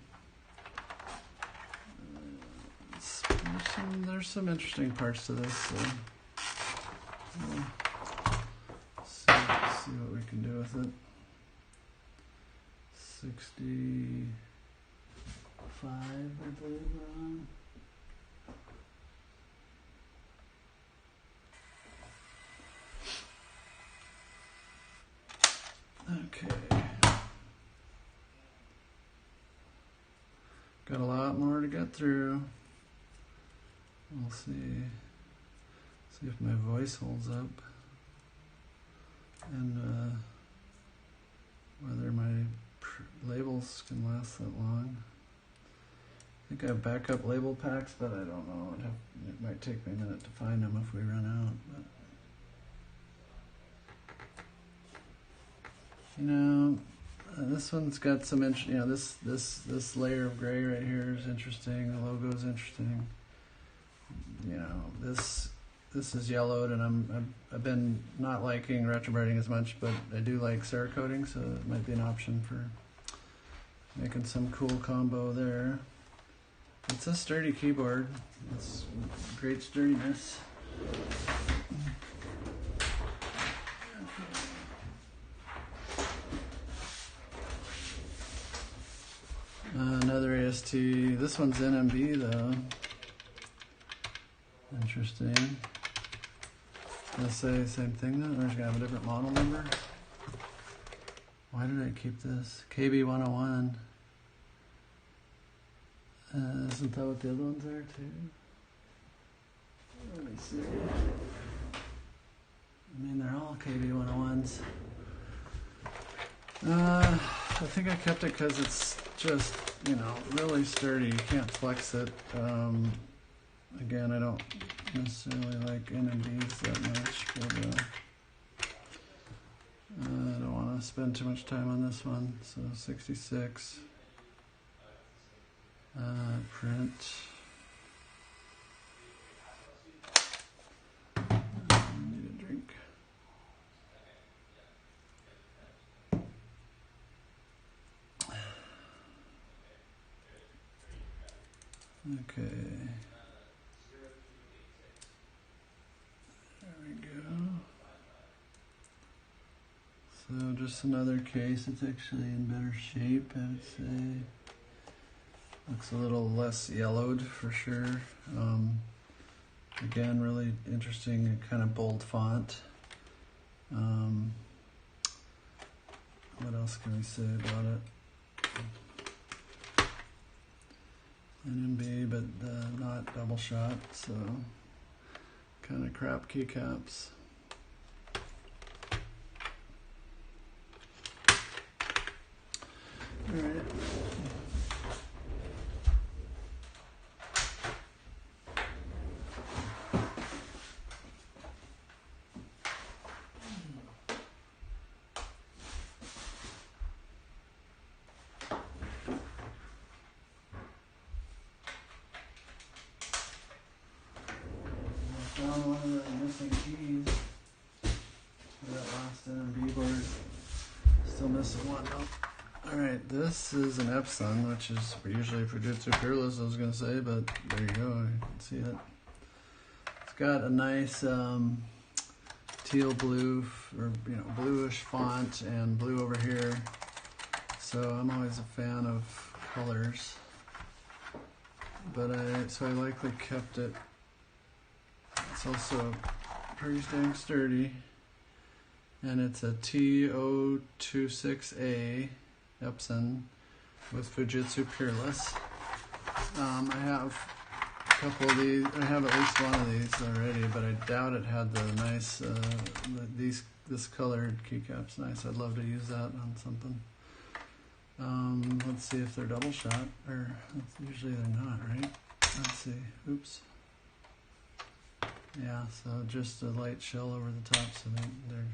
there's some interesting parts to this. So we'll see what we can do with it. 65, I believe we're on. Okay. Got a lot more to get through. We'll see if my voice holds up and whether my labels can last that long. I think I have backup label packs, but I don't know. It might take me a minute to find them if we run out. But you know, this one's got some this layer of gray right here is interesting. The logo is interesting. You know, this is yellowed, and I've been not liking retrobrighting as much, but I do like Cerakoting, so it might be an option for making some cool combo there. It's a sturdy keyboard. It's great sturdiness. Another AST. This one's NMB though. Interesting. Let's say same thing then, or is it gonna have a different model number? Why did I keep this? KB101. Isn't that what the other ones are too? Let me see. I mean, they're all KB101s. I think I kept it because it's just, you know, really sturdy. You can't flex it. Again, I don't necessarily like NMDs that much, but I don't want to spend too much time on this one. So 66. Print. Need a drink. Okay. There we go. So just another case. It's actually in better shape, I would say. Looks a little less yellowed for sure. Again, really interesting, kind of bold font. What else can we say about it? NMB, but not double shot, so kind of crap keycaps. All right. Found one of the missing keys for that last NMB board. Still missing one though. Alright, this is an Epson, which is usually Fujitsu Peerless, I was going to say, but there you go, I can see it. It's got a nice teal blue, or you know, bluish font and blue over here. So I'm always a fan of colors. But so I likely kept it. It's also pretty dang sturdy, and it's a T026A Epson with Fujitsu Peerless. I have a couple of these. I have at least one of these already, but I doubt it had the nice this colored keycaps. Nice. I'd love to use that on something. Let's see if they're double shot, or usually they're not, right? Let's see. Oops. Yeah, so just a light shell over the top, so they're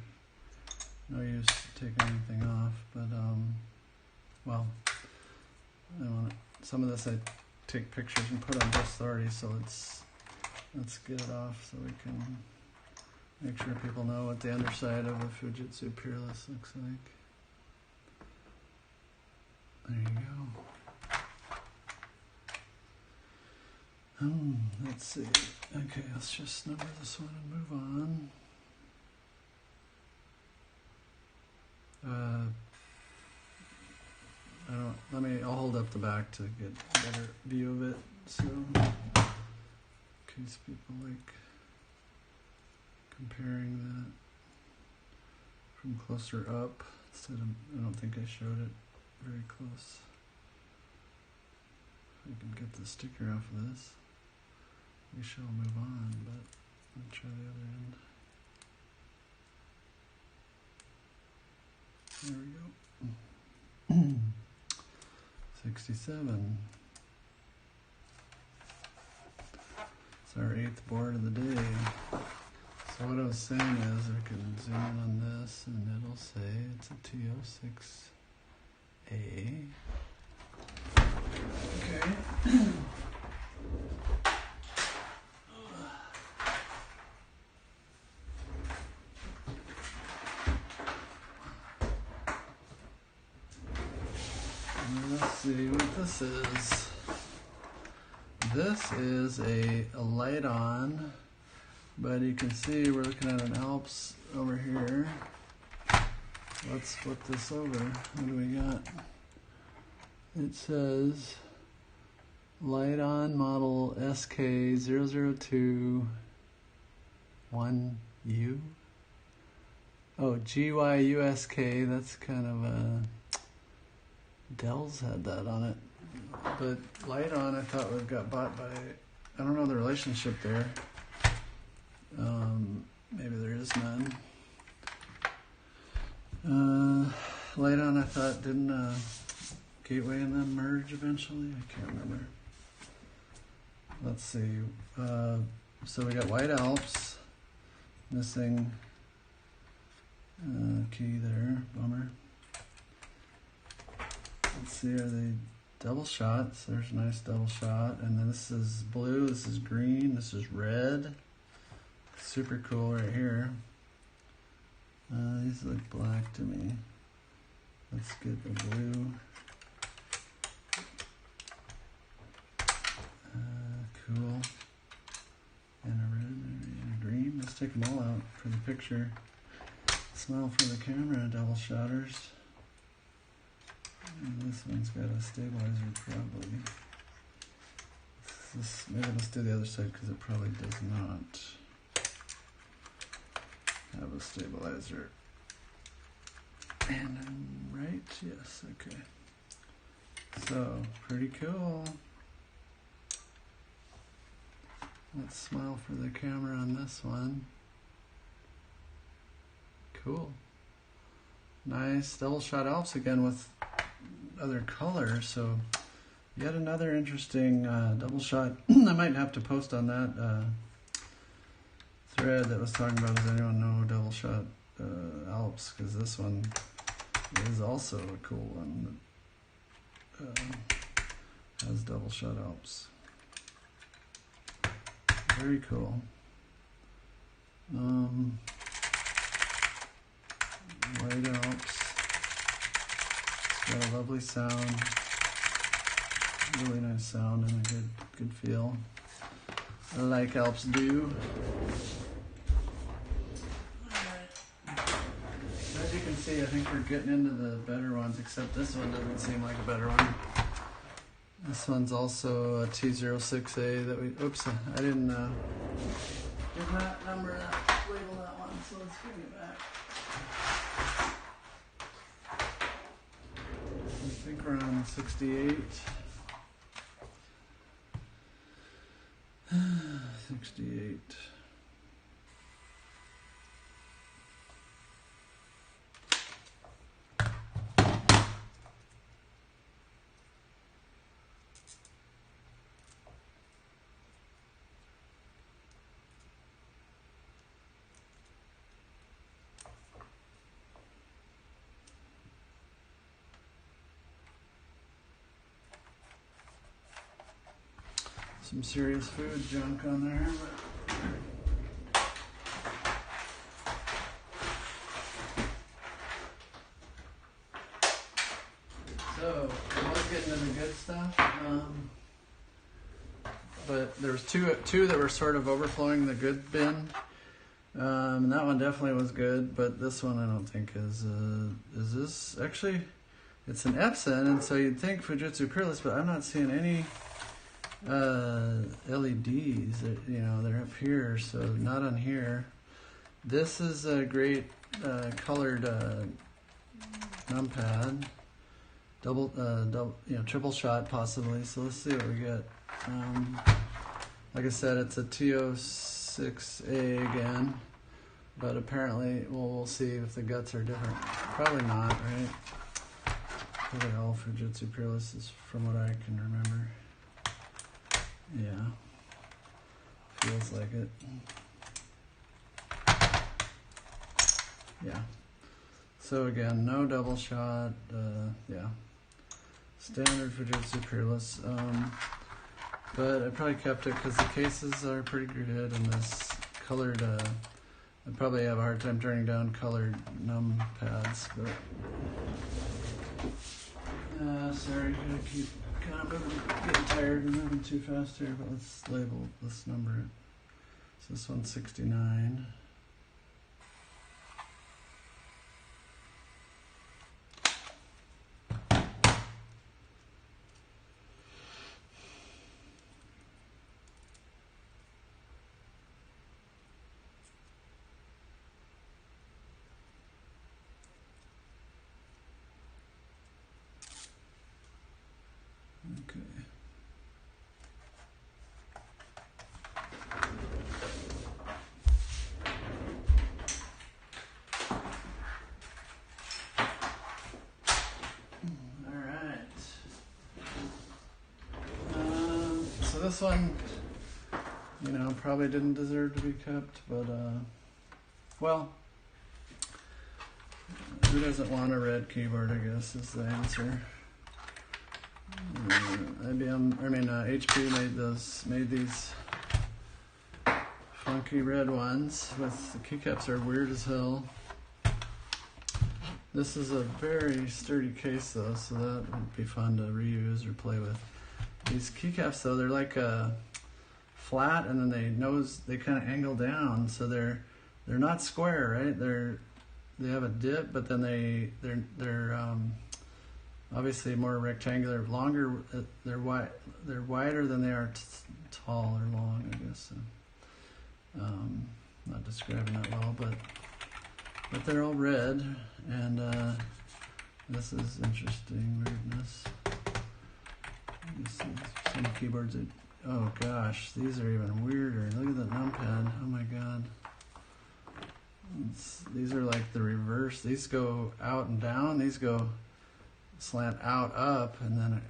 no use taking anything off. But well, I want some of this I take pictures and put on Just Authority, so let's get it off so we can make sure people know what the underside of a Fujitsu Peerless looks like. There you go. Let's see. Okay, let's just number this one and move on. I'll hold up the back to get a better view of it. So, in case people like comparing that from closer up, instead of, I don't think I showed it very close. I can get the sticker off of this. We shall move on, but I'll try the other end. There we go. 67. It's our 8th board of the day. So what I was saying is I can zoom in on this and it'll say it's a T06A. Okay. Let's see what this is. This is a lite-on, but you can see we're looking at an Alps over here. Let's flip this over. What do we got? It says lite-on model SK0021U. Oh, GYUSK. That's kind of a... Dell's had that on it. But lite-on, I thought got bought by... I don't know the relationship there. Maybe there is none. Lite-on, I thought, didn't Gateway and them merge eventually? I can't remember. Let's see. So we got White Alps. Missing key there. Bummer. Let's see, are they double shots? There's a nice double shot. And then this is blue, this is green, this is red. Super cool right here. These look black to me. Let's get the blue. Cool. And a red and a green. Let's take them all out for the picture. Smile for the camera, double shotters. And this one's got a stabilizer probably. Maybe let's do the other side because it probably does not have a stabilizer. And I'm right, yes, okay. So, pretty cool. Let's smile for the camera on this one. Cool. Nice double shot Alps again with other colors, so yet another interesting double shot. I might have to post on that thread that was talking about, does anyone know double shot Alps, because this one is also a cool one that has double shot Alps. Very cool. White Alps. It's got a lovely sound. Really nice sound and a good feel. I like Alps do. As you can see, I think we're getting into the better ones, except this one doesn't seem like a better one. This one's also a T06A that we, oops, I did not number that, label that one, so let's bring it back. I think we're on 68. 68. Some serious food junk on there, but so I was getting to the good stuff, but there was two that were sort of overflowing the good bin. And that one definitely was good, but this one I don't think is this actually, it's an Epson, and so you'd think Fujitsu Peerless, but I'm not seeing any LEDs, you know, they're up here, so not on here. This is a great colored numpad, double, you know, triple shot possibly. So let's see what we get. Like I said, it's a T06A again, but apparently, well, we'll see if the guts are different. Probably not, right? Probably all Fujitsu Peerlesses from what I can remember. Yeah, feels like it. Yeah. So again, no double shot. Yeah, standard Fujitsu Peerless. But I probably kept it because the cases are pretty good, and this colored. I probably have a hard time turning down colored num pads, but sorry, I keep kind of getting tired and moving too fast here. But let's label this number. So this one's 69. Okay. All right. So this one, you know, probably didn't deserve to be kept, but well, who doesn't want a red keyboard, I guess, is the answer. HP made these funky red ones with the keycaps are weird as hell. This is a very sturdy case though, so that would be fun to reuse or play with. These keycaps though, they're like flat, and then they kind of angle down, so they're not square, right? They have a dip, but then they're obviously more rectangular, longer. They're wider than they are tall or long, I guess. Not describing that well, but they're all red, and this is interesting weirdness. Some keyboards are, oh gosh, these are even weirder. Look at that numpad. Oh my god. These are like the reverse. These go out and down. These go slant out, up, and then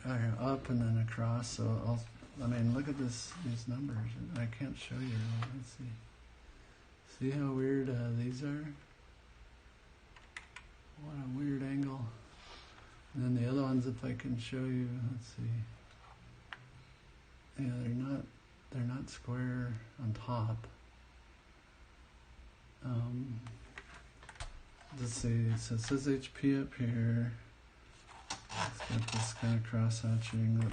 up and then across. So look at these numbers. I can't show you. Let's see. See how weird these are? What a weird angle. And then the other ones, if I can show you, let's see. Yeah, they're not square on top. Let's see. So it says HP up here. It's got this kind of cross hatching.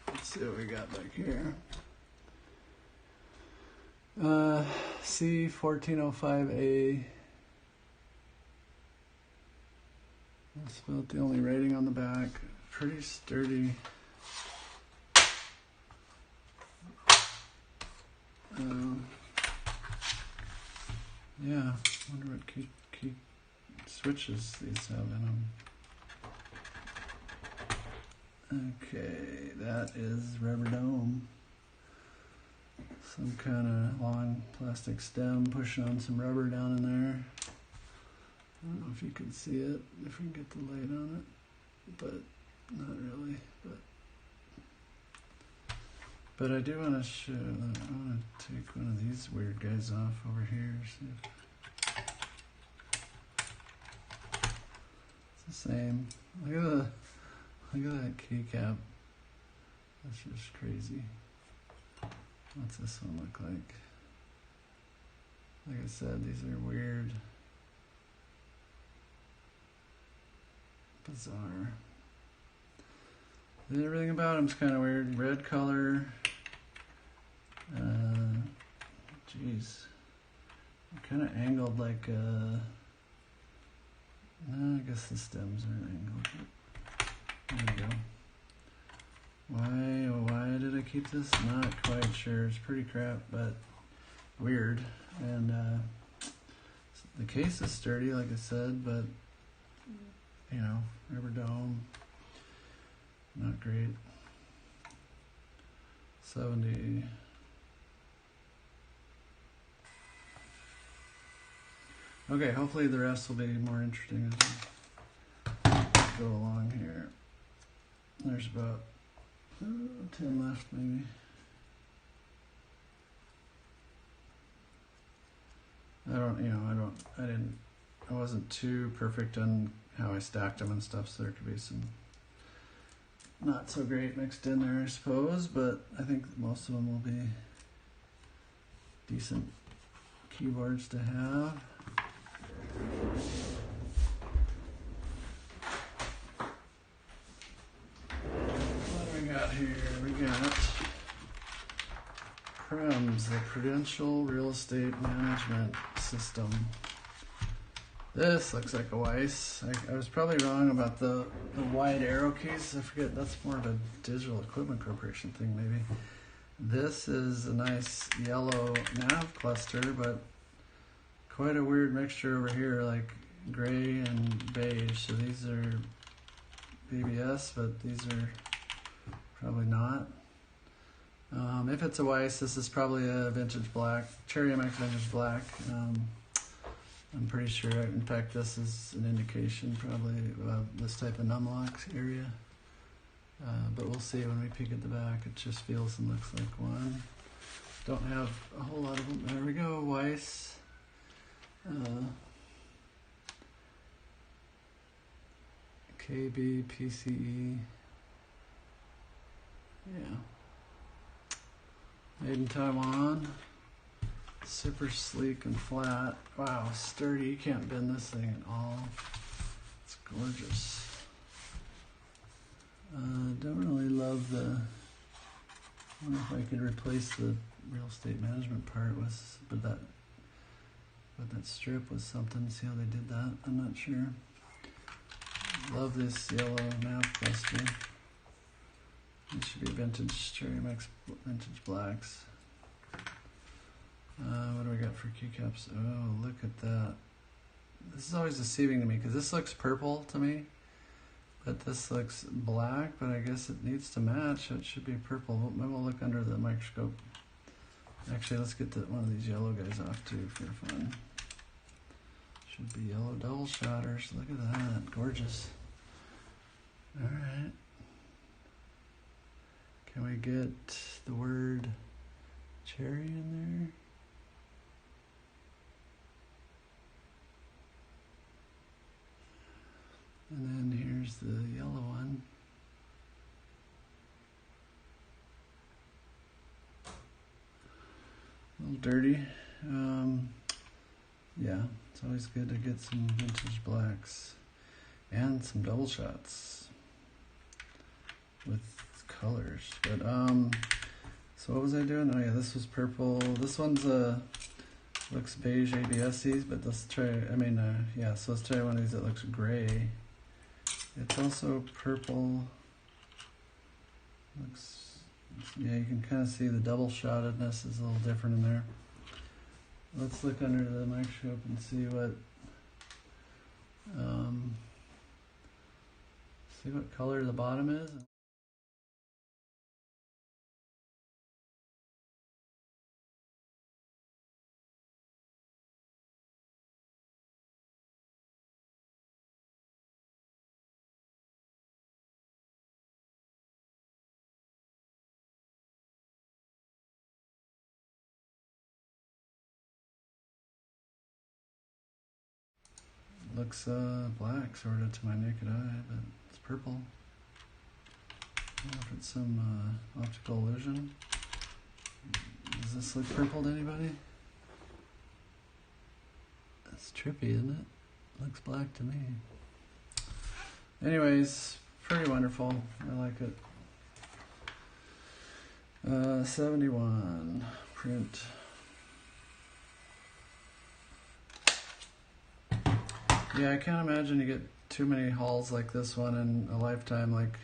Let's see what we got back here. C1405A. That's about the only rating on the back. Pretty sturdy. Yeah, wonder what key switches these have in them. Okay, that is rubber dome. Some kind of long plastic stem pushing on some rubber down in there. I don't know if you can see it, if we can get the light on it, but not really. But I do want to show, I want to take one of these weird guys off over here. See if it's the same. Look at that keycap. That's just crazy. What's this one look like? Like I said, these are weird. Bizarre. Everything about them's kind of weird. Red color. Jeez. Kind of angled like I guess the stems are angled. There we go. Why did I keep this? Not quite sure. It's pretty crap, but weird. And the case is sturdy, like I said, but you know, rubber dome, not great. 70. Okay, hopefully the rest will be more interesting as we go along here. There's about 10 left, maybe. I wasn't too perfect on how I stacked them and stuff, so there could be some not so great mixed in there, I suppose, but I think most of them will be decent keyboards to have. What do we got here? We got PREMS, the Prudential Real Estate Management System. This looks like a Weiss. I was probably wrong about the wide arrow case. I forget, that's more of a Digital Equipment Corporation thing maybe. This is a nice yellow nav cluster, but quite a weird mixture over here, like gray and beige. So these are BBS, but these are probably not. If it's a Weiss, this is probably a vintage black, Cherry MX vintage black. I'm pretty sure, in fact, this is an indication probably of this type of numlock area. But we'll see when we peek at the back. It just feels and looks like one. Don't have a whole lot of them. There we go, Weiss. KB PCE. Yeah. Made in Taiwan. Super sleek and flat. Wow, sturdy. You can't bend this thing at all. It's gorgeous. Don't really love the. I wonder if I could replace the real estate management part with, but that strip was something. See how they did that? I'm not sure. Love this yellow nav cluster. This should be vintage Cherry MX vintage blacks. What do we got for keycaps? Oh, look at that. This is always deceiving to me because this looks purple to me, but this looks black, but I guess it needs to match. It should be purple. Maybe we'll look under the microscope. Actually, let's get one of these yellow guys off too for fun. Should be yellow double shotters. Look at that. Gorgeous. All right. Can we get the word cherry in there? And then here's the yellow one. A little dirty. Yeah, it's always good to get some vintage blacks and some double shots with colors. But so what was I doing? Oh yeah, this was purple. This one's looks beige ABSs, but let's try. Yeah. So let's try one of these that looks gray. It's also purple. Yeah, you can kind of see the double shotedness is a little different in there. Let's look under the microscope and see what color the bottom is. Looks black sort of to my naked eye, but it's purple. I don't know if it's some optical illusion. Does this look purple to anybody? That's trippy, isn't it? Looks black to me. Anyways, pretty wonderful. I like it. 71 print. Yeah, I can't imagine you get too many hauls like this one in a lifetime. Like,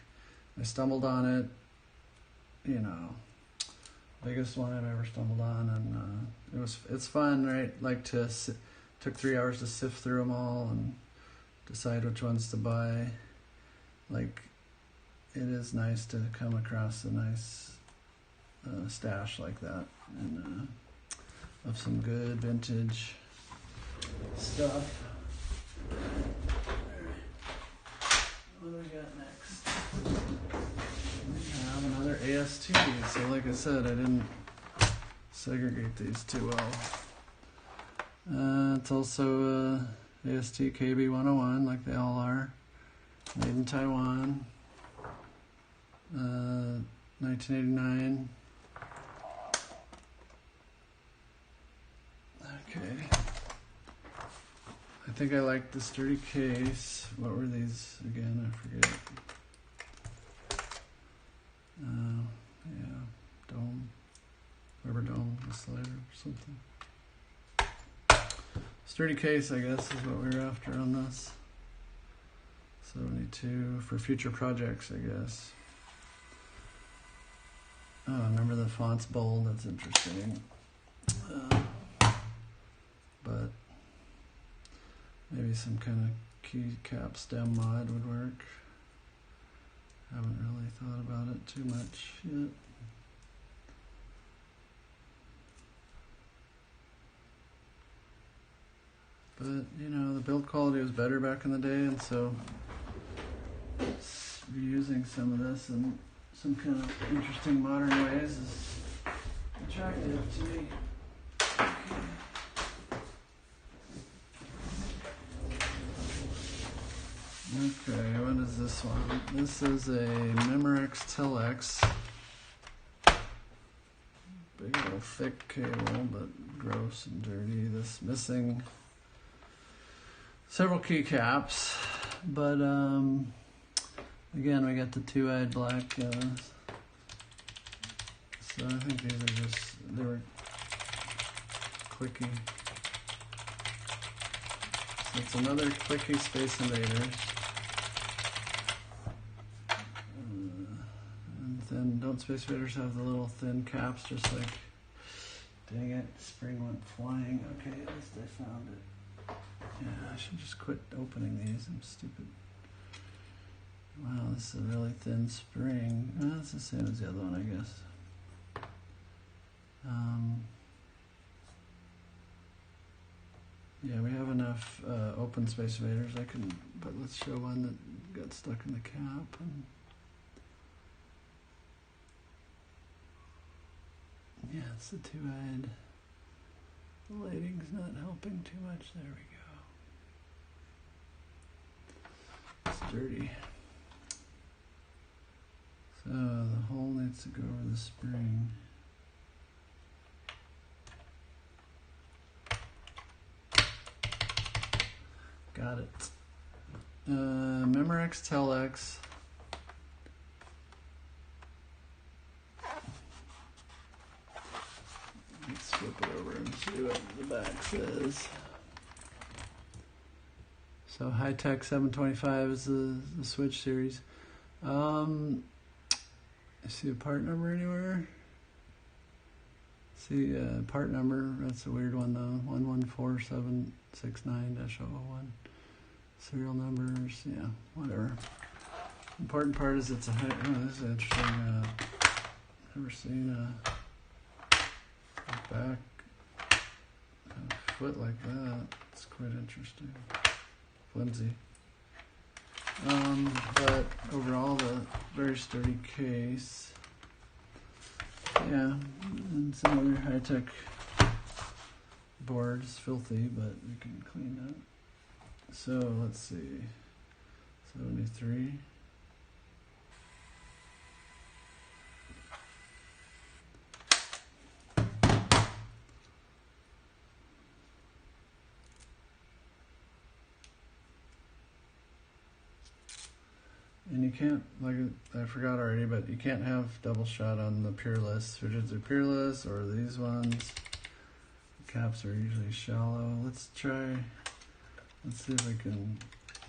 I stumbled on it, you know, biggest one I've ever stumbled on, and it's fun, right? Like took 3 hours to sift through them all and decide which ones to buy. Like, it is nice to come across a nice stash like that, and of some good vintage stuff. What do we got next? We have another AST. So like I said, I didn't segregate these too well. It's also AST KB101, like they all are. Made in Taiwan. 1989. Okay. I think I like the sturdy case. What were these again? I forget. Yeah, dome, rubber dome, a slider or something. Sturdy case, I guess, is what we were after on this. 72 for future projects, I guess. Oh, remember the font's bold. That's interesting. But maybe some kind of keycap stem mod would work. Haven't really thought about it too much yet. But, you know, the build quality was better back in the day, and so reusing some of this in some kind of interesting modern ways is attractive to me. Okay, what is this one? This is a Memorex Telex. Big old thick cable, but gross and dirty. This missing several keycaps, but again, we got the two-eyed black. So I think these are just, they were clicky. So it's another clicky Space Invaders. And then don't Space Invaders have the little thin caps, just like, dang it, spring went flying. Okay, at least I found it. Yeah, I should just quit opening these. I'm stupid. Wow, this is a really thin spring. Well, it's the same as the other one, I guess. Yeah, we have enough open Space Invaders. But let's show one that got stuck in the cap. Yeah, it's the two-eyed. The lighting's not helping too much. There we go. It's dirty. So the hole needs to go over the spring. Got it. Memorex Telex. Let's flip it over and see what the back says. So hi-tek 725 is the switch series. I see a part number anywhere? See part number, that's a weird one though, 114769-001. Serial numbers, yeah, whatever. Important part is it's a high, oh, this is interesting. Never seen a back foot like that. It's quite interesting. Flimsy. But overall, the very sturdy case. Yeah, and some other high-tech board is filthy, but we can clean that. So let's see, 73. And you can't, like I forgot already, but you can't have double shot on the Peerless, Fujitsu Peerless, or these ones. The caps are usually shallow. Let's see if we can,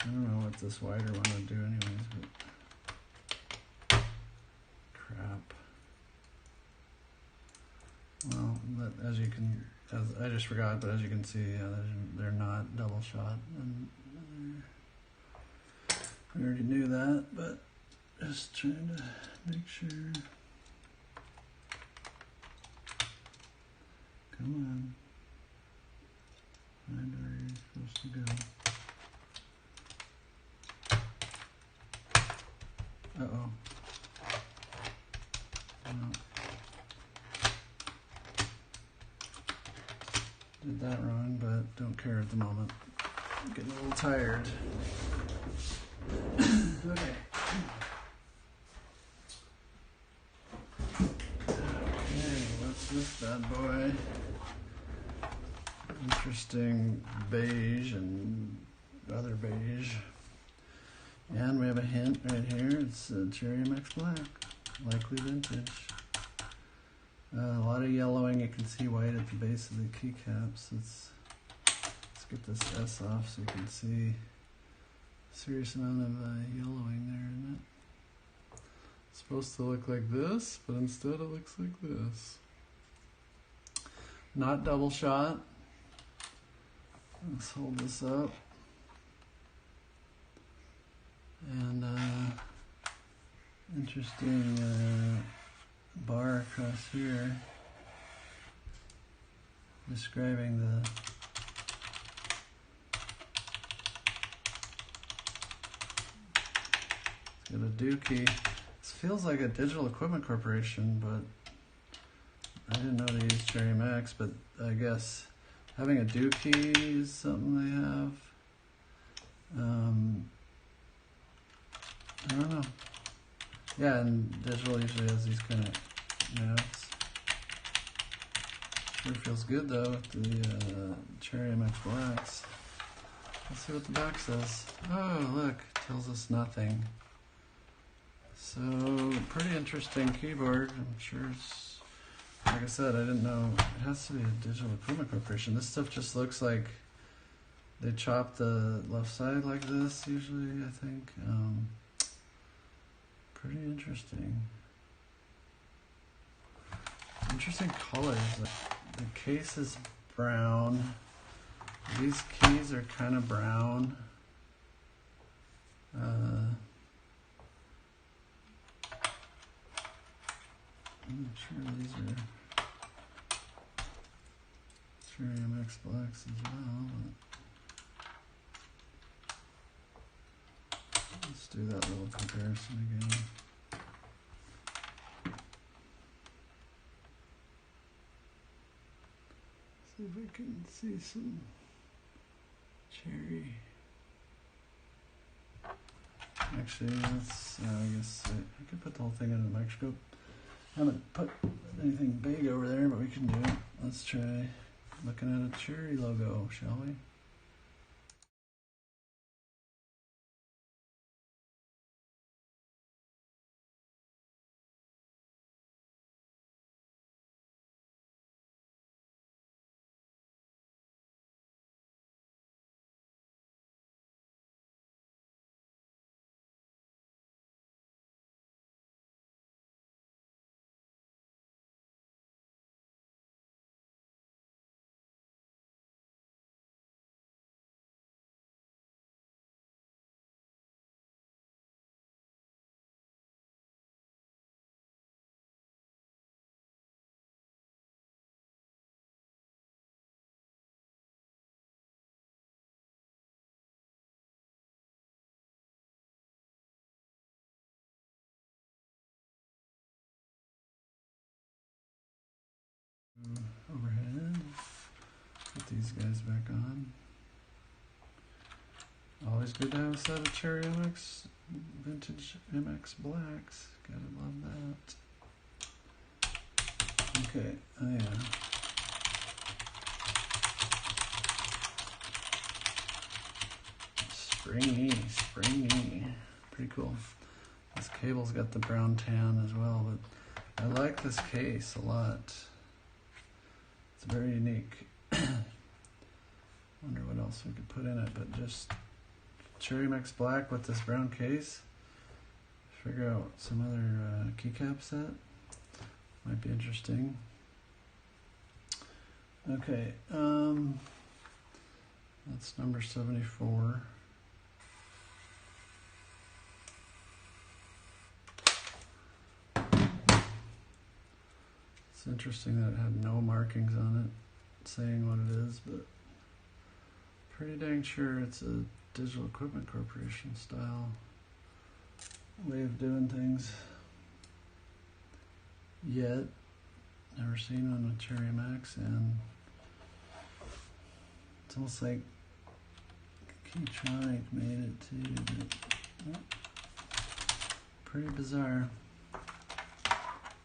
I don't know what this wider one would do anyways, but crap. Well, as you can, I just forgot, but as you can see, they're not double shot. And I already knew that, but just trying to make sure. Come on. Find where you're supposed to go. Uh-oh. No. Did that wrong, but don't care at the moment. I'm getting a little tired. Okay. Okay, what's this bad boy? Interesting beige and other beige. And we have a hint right here. It's Cherry MX Black, likely vintage. A lot of yellowing. You can see white at the base of the keycaps. Let's get this S off so you can see. Serious amount of yellowing there, isn't it? It's supposed to look like this, but instead it looks like this. Not double shot. Let's hold this up. And interesting bar across here describing the got a dookie. This feels like a Digital Equipment Corporation, but I didn't know they used Cherry MX, but I guess having a dookie is something they have. I don't know. Yeah, and Digital usually has these kind of maps. Sure feels good though with the Cherry MX Blacks. Let's see what the back says. Oh, look, tells us nothing. So, pretty interesting keyboard. I'm sure it's, like I said, I didn't know, it has to be a Digital Equipment Corporation. This stuff just looks like they chop the left side like this usually, I think. Pretty interesting. Interesting colors. The case is brown. These keys are kind of brown. I'm not sure these are Cherry MX Blacks as well, but let's do that little comparison again. See if we can see some cherry. Actually, let's, I guess I could put the whole thing under the microscope. I haven't put anything big over there, but we can do it. Let's try looking at a cherry logo, shall we? Overhead. Put these guys back on. Always good to have a set of Cherry MX, vintage MX Blacks. Gotta love that. Okay, oh yeah. Springy. Pretty cool. cable's got the brown tan as well, but I like this case a lot. It's very unique. Wonder what else we could put in it, but just cherry mix black with this brown case. Figure out some other keycap set. Might be interesting. Okay, that's number 74. It's interesting that it had no markings on it saying what it is, but pretty dang sure it's a Digital Equipment Corporation style way of doing things. Yet, never seen one with Cherry Max, and it's almost like Keytronic made it too, but pretty bizarre.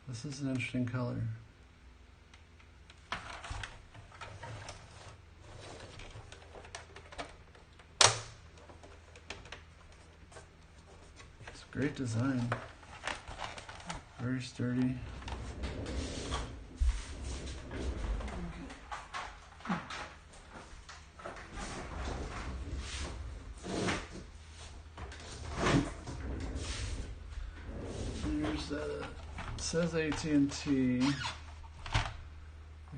This is an interesting color. It's a great design, very sturdy. It says at&t. The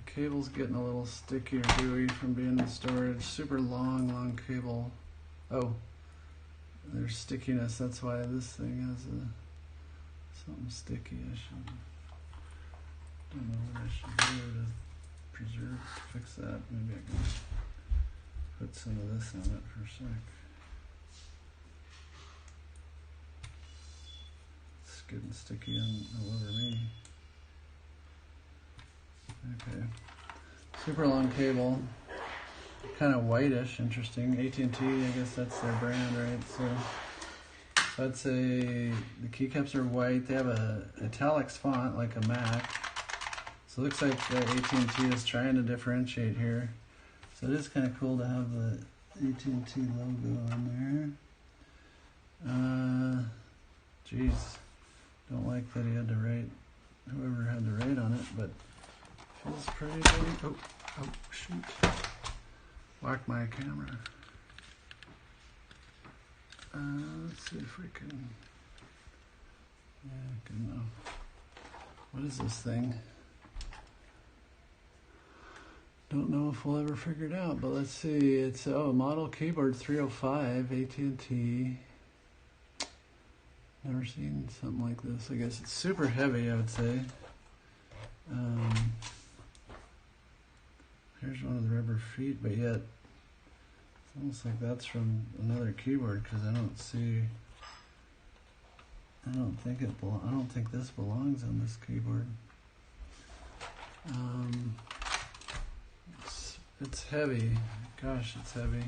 cable's getting a little sticky or gooey from being in storage. Super long cable. Oh, there's stickiness. That's why this thing has something sticky. Don't know what I should do to fix that. Maybe I can put some of this on it for a sec. Getting sticky all over me. Okay. Super long cable. Kind of whitish, interesting. at&t, I guess that's their brand, right? So I'd say the keycaps are white. They have a italics font like a Mac. So it looks like at&t is trying to differentiate here. So it is kind of cool to have the at&t logo on there. Geez. Don't like that he had to write, whoever had to write on it, but feels pretty big. Oh, shoot. Whack my camera. Let's see if we can, good enough. What is this thing? Don't know if we'll ever figure it out, but let's see. It's, model keyboard 305, at&t. Never seen something like this. I guess it's super heavy, I would say. Here's one of the rubber feet, but yet it's almost like that's from another keyboard because I don't think this belongs on this keyboard. It's heavy. Gosh, it's heavy.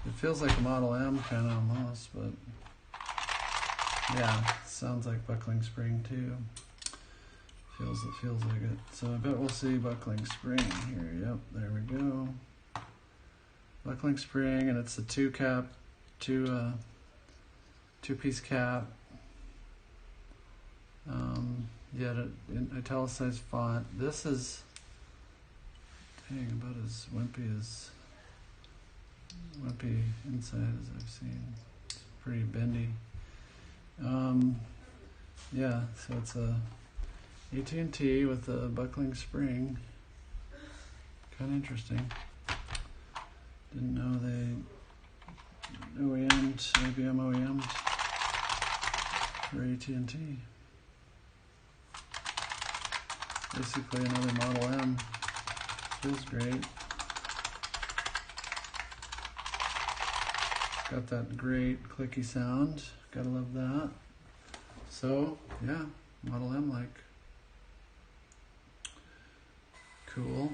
It feels like a Model M kind of almost, but yeah, sounds like buckling spring too. It feels like it. So I bet we'll see buckling spring here. Yep, there we go. Buckling spring, and it's a two-piece cap. Yet in italicized font. This is about as wimpy inside as I've seen. It's pretty bendy. Yeah, so it's a at&t with a buckling spring. Kind of interesting. Didn't know they OEM'd, IBM OEM'd for at&t. Basically another Model M. Feels great. Got that great clicky sound. Gotta love that. So, yeah, Model M like. Cool.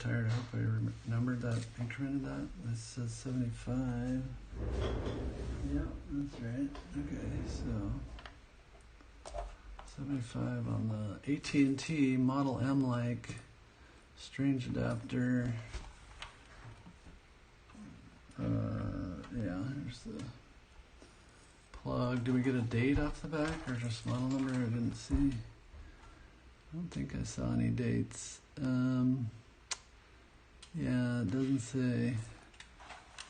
tired. I hope I remembered that, incremented that. This says 75. Yeah, that's right. Okay, so 75 on the at&t Model M like strange adapter. Yeah, here's the plug. Do we get a date off the back or just model number? I didn't see. I don't think I saw any dates. Yeah, it doesn't say.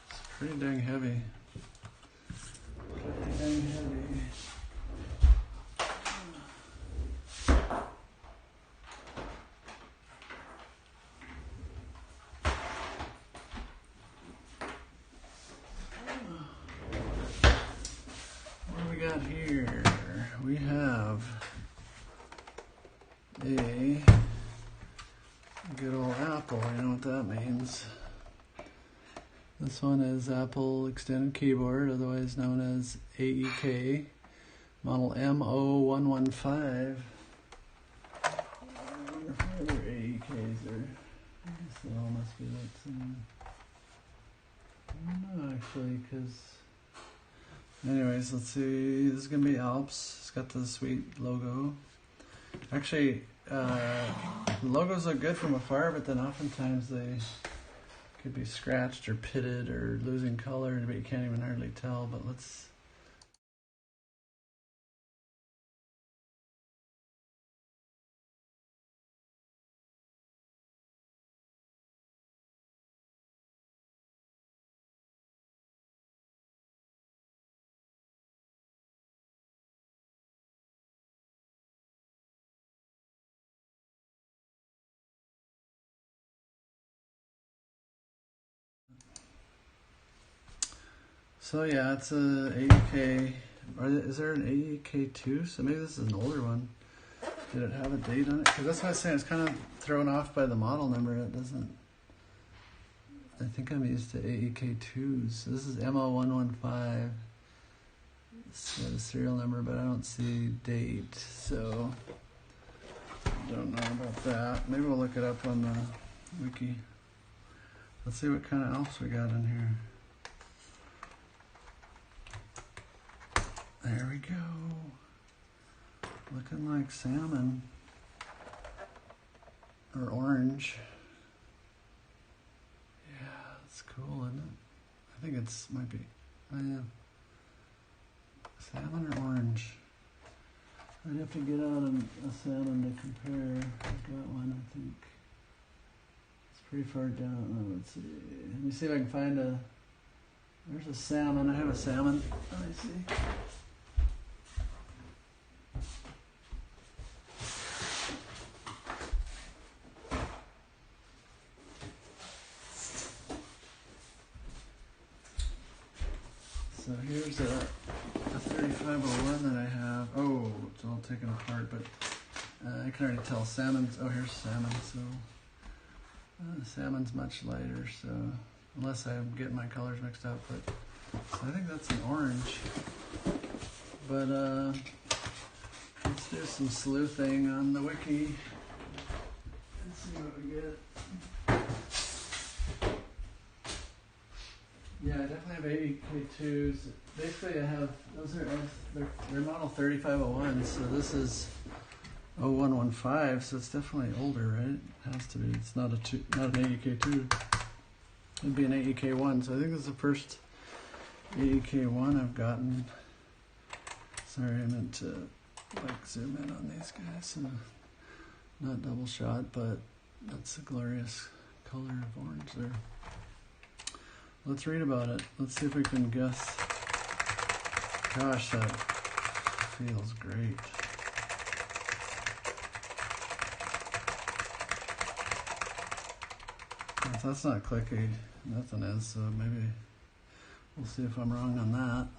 It's pretty dang heavy. Pretty dang heavy. What do we got here? We have a good old Apple. You know what that means. This one is Apple Extended Keyboard, otherwise known as AEK, model MO115. I wonder if other AEKs are. I guess they all must be that same. I don't know actually, because. Anyways, let's see. This is gonna be Alps. It's got the sweet logo. Actually, the logos look good from afar, but then oftentimes they could be scratched or pitted or losing color, but you can't even hardly tell. But let's. So yeah, it's a AEK. Is there an AEK2? So maybe this is an older one. Did it have a date on it? Because that's what I was saying. It's kind of thrown off by the model number. It doesn't. I think I'm used to AEK2s. This is MO115. It's got a serial number, but I don't see date. So I don't know about that. Maybe we'll look it up on the wiki. Let's see what kind of Alps we got in here. There we go. Looking like salmon or orange. Yeah, that's cool, isn't it? I think it's might be. Oh yeah, salmon or orange. I'd have to get out a salmon to compare. I've got one, I think. It's pretty far down. Oh, let's see. Let me see if I can find a. There's a salmon. I have a salmon. Let me see. So here's a 3501 that I have. Oh, it's all taken apart, but I can already tell salmon's. Oh, here's salmon. So salmon's much lighter. So unless I'm getting my colors mixed up, but so I think that's an orange. But let's do some sleuthing on the wiki and see what we get. Yeah, I definitely have AEK2s. Basically, I have, they're model 3501, so this is 0115, so it's definitely older, right? It has to be. It's not an AEK2. It'd be an AEK1, so I think this is the first AEK1 I've gotten. Sorry, I meant to zoom in on these guys. So not double shot, but that's a glorious color of orange there. Let's read about it. Let's see if we can guess. Gosh, that feels great. If that's not clicky, nothing is, so maybe we'll see if I'm wrong on that.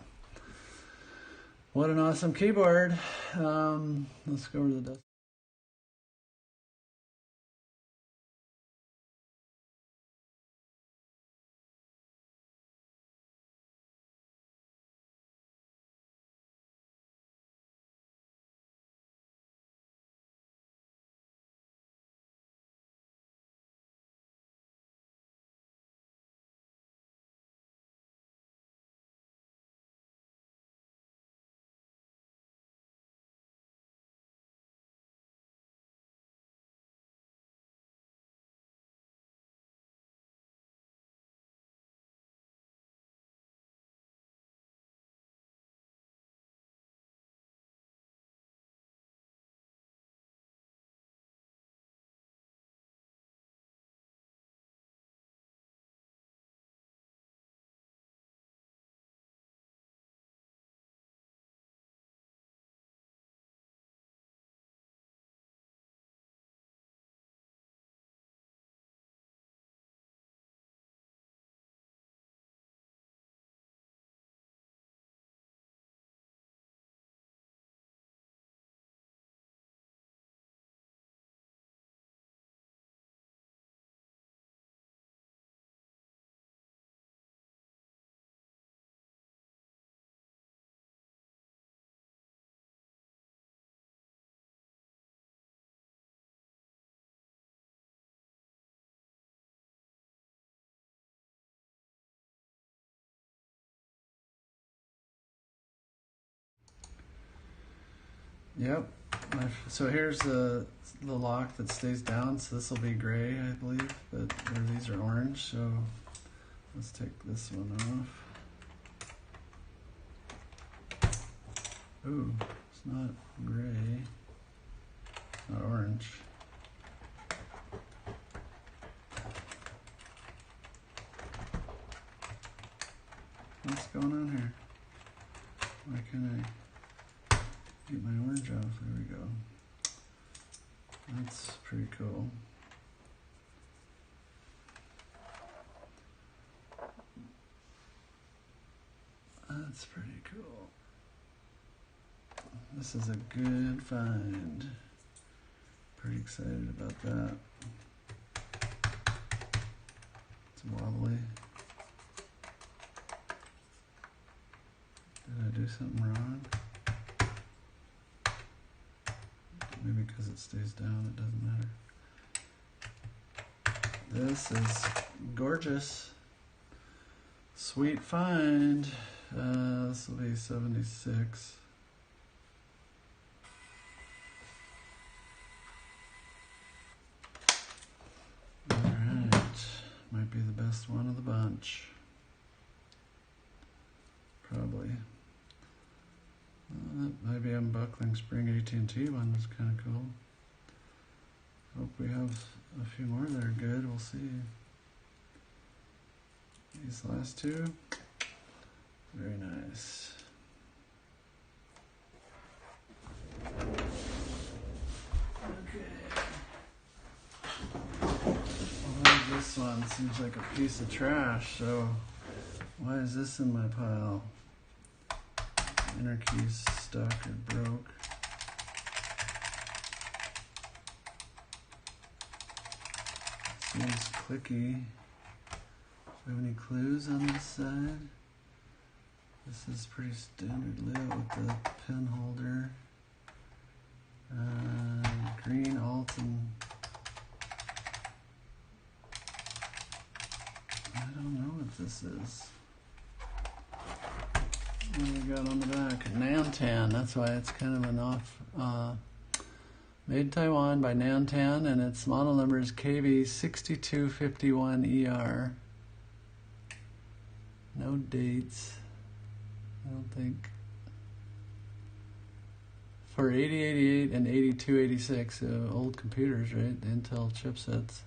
What an awesome keyboard. Let's go over to the desk. Yep. So here's the lock that stays down. So this will be gray, I believe, but these are orange. So let's take this one off. Ooh, it's not gray. It's not orange. What's going on here? Why can't I get my orange off? There we go. That's pretty cool. That's pretty cool. This is a good find. Pretty excited about that. It's wobbly. Did I do something wrong? Maybe because it stays down, it doesn't matter. This is gorgeous. Sweet find. This will be 76. Alright. Might be the best one of the bunch. Probably. That IBM buckling spring at&t one was kind of cool. Hope we have a few more that are good. We'll see. These last two, very nice. Okay. Well, this one seems like a piece of trash, so why is this in my pile? Inner key's stuck or broke. Seems clicky. Do we have any clues on this side? This is pretty standard layout with the pen holder. Green alt and I don't know what this is. What do we got on the back? Nantan, that's why it's kind of an off. Made in Taiwan by Nantan, and its model number is KB6251ER. No dates, I don't think. For 8088 and 8286, old computers, right? Intel chipsets.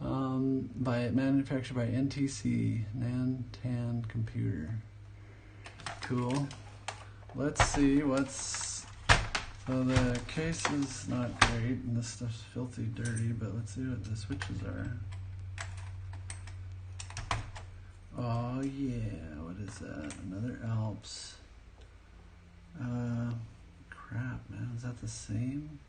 Manufactured by NTC, Nantan Computer. Cool. Let's see what's. So the case is not great, and this stuff's filthy dirty, but let's see what the switches are. Oh yeah, what is that? Another Alps. Crap, man, is that the same?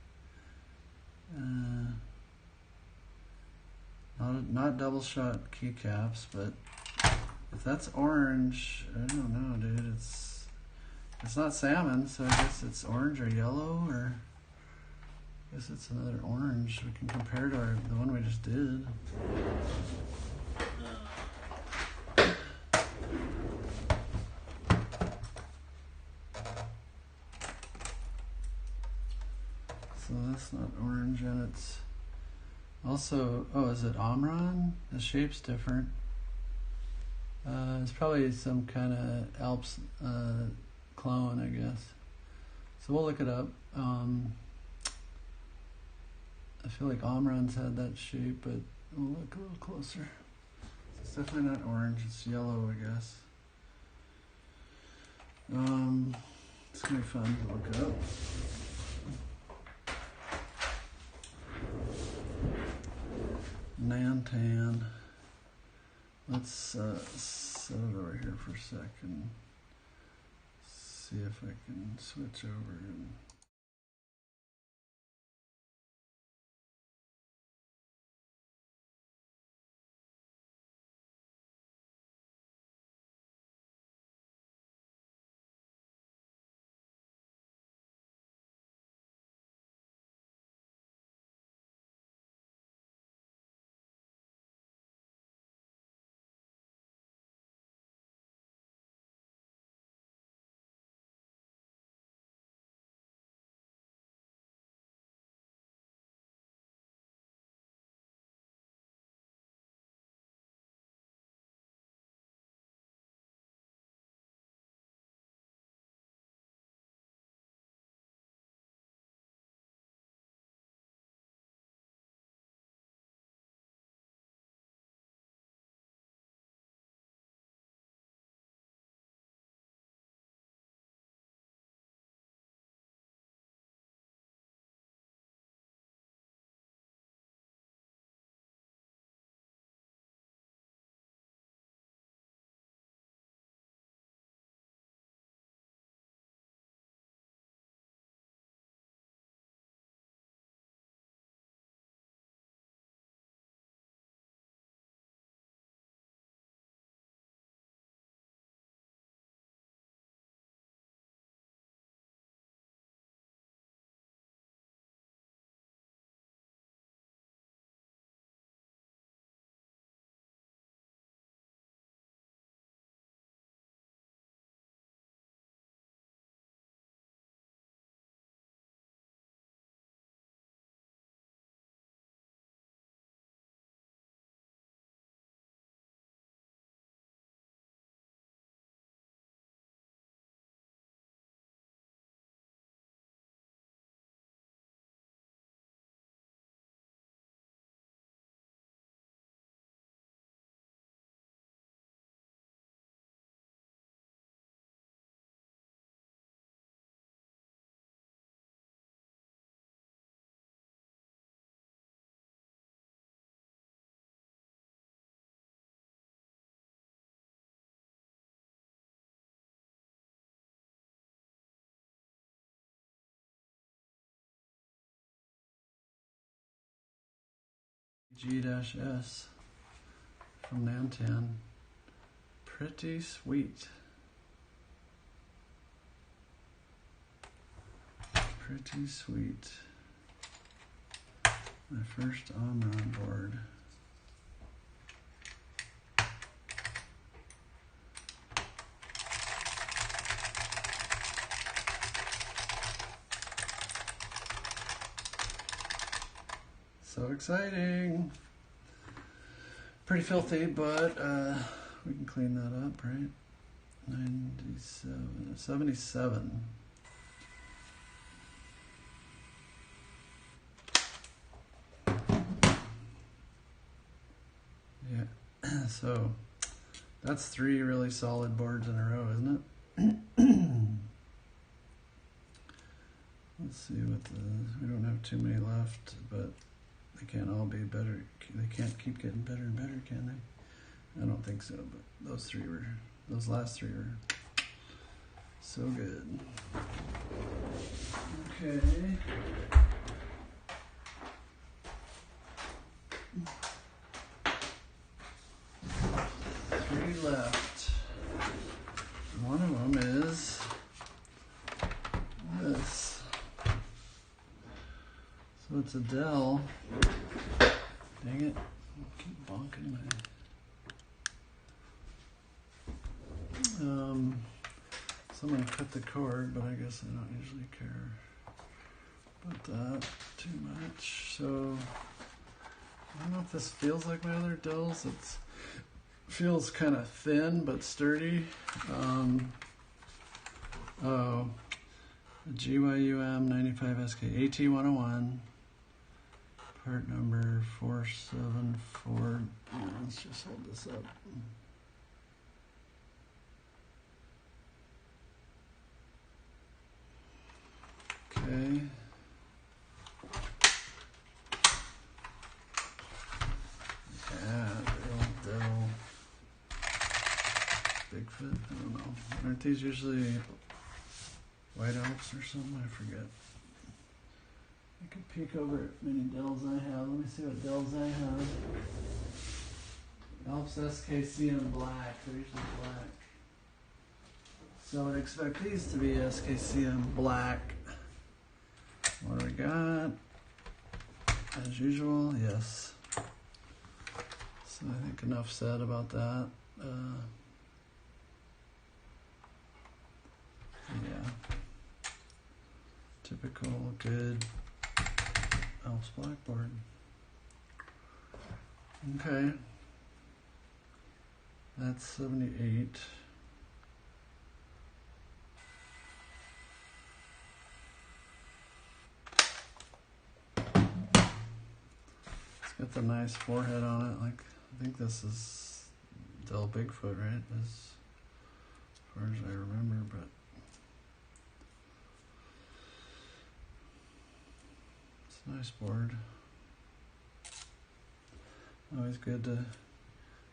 Not double shot keycaps, but if that's orange, I don't know, dude. It's not salmon, so I guess it's orange or yellow, or I guess it's another orange. We can compare to the one we just did. So that's not orange, and it's also, oh, is it Omron? The shape's different. It's probably some kind of Alps clone, I guess. So we'll look it up. I feel like Omron's had that shape, but we'll look a little closer. It's definitely not orange, it's yellow, I guess. It's gonna be fun to look up. Nantan. Let's set it over here for a second. See if I can switch over and B3G-S from Nantan. Pretty sweet. Pretty sweet. My first Omron board. So exciting. Pretty filthy, but we can clean that up, right? 97, 77. Yeah, so that's 3 really solid boards in a row, isn't it? Let's see what we don't have too many left, but they can't all be better. They can't keep getting better and better, can they? I don't think so, but those last 3 were so good. Okay. 3 left. One of them is this. So it's a Dell. Dang it. Keep bonking my... someone cut the cord, but I guess I don't usually care about that too much. So I don't know if this feels like my other Dells. It feels kind of thin but sturdy. Oh, GYUM 95SK AT101, part number 474. Let's just hold this up. Okay. Yeah, Dell. Bigfoot, I don't know. Aren't these usually White Alps or something? I forget. I could peek over at many Dells I have. Let me see what Dells I have. Alps SKCM Black. They're usually black. So I would expect these to be SKCM Black. What do we got? As usual, yes. So I think enough said about that. Yeah. Typical good Alps blackboard. Okay. That's 78. It's got the nice forehead on it. Like, I think this is Dell Bigfoot, right? As far as I remember, but it's a nice board. Always good to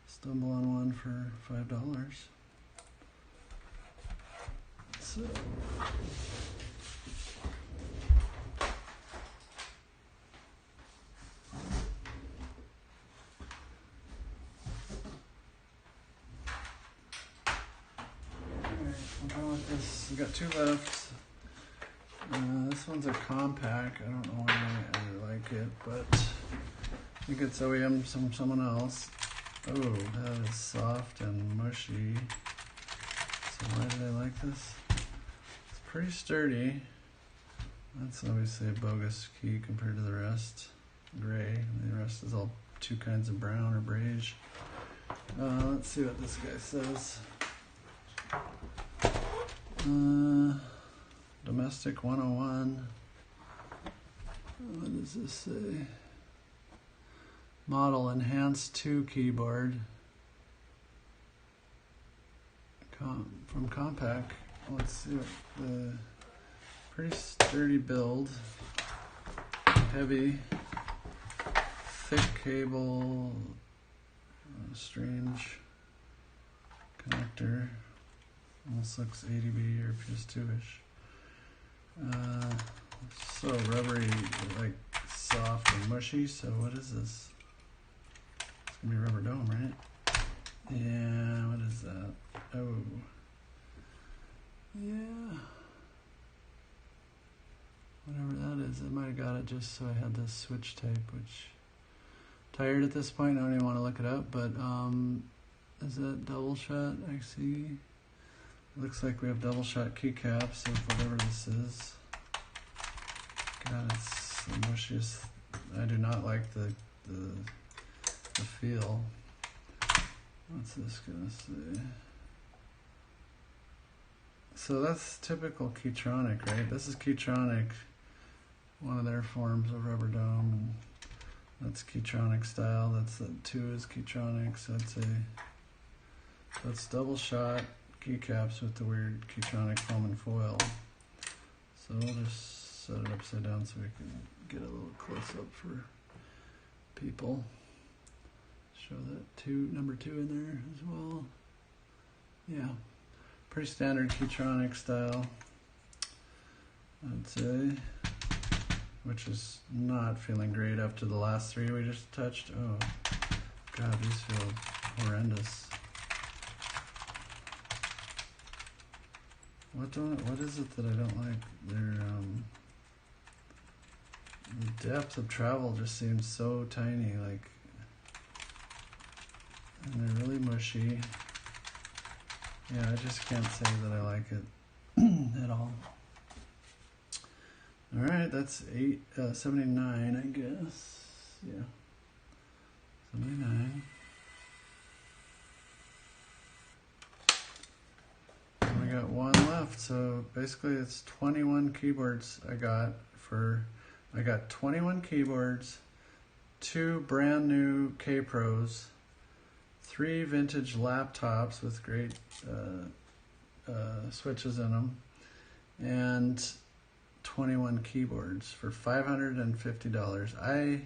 stumble on one for $5. So we got 2 left. This one's a compact. I don't know why I like it, but I think it's OEM from someone else. Oh, that is soft and mushy. So why did I like this? It's pretty sturdy. That's obviously a bogus key compared to the rest. Gray. The rest is all 2 kinds of brown or beige. Let's see what this guy says. Domestic 101. What does this say? Model Enhanced 2 keyboard. From Compaq. Let's see what the pretty sturdy build. Heavy. Thick cable. Strange connector. Almost looks 80B or PS2-ish. So rubbery, like soft and mushy. So what is this? gonna be rubber dome, right? Yeah, what is that? Oh. Yeah. Whatever that is, I might have got it just so I had this switch tape, which tired at this point, I don't even want to look it up, but is that double shot? I see. It looks like we have double shot keycaps of whatever this is. God, it's the mushiest. I do not like the feel. What's this gonna say? So that's typical Keytronic, right? This is Keytronic, one of their forms of rubber dome, and that's Keytronic style. That's 2 is Keytronic, so that's double shot keycaps with the weird Keytronic foam and foil. So we'll just set it upside down so we can get a little close up for people. Show that number 2 in there as well. Yeah, pretty standard Keytronic style, I'd say, which is not feeling great after the last 3 we just touched. Oh, God, these feel horrendous. What is it that I don't like? The depth of travel just seems so tiny, like, and they're really mushy. Yeah, I just can't say that I like it at all. All right, that's 79, I guess. Yeah, 79. We got 1 left, so basically it's 21 keyboards I got 21 keyboards, 2 brand new Kaypros, 3 vintage laptops with great switches in them, and 21 keyboards for $550. I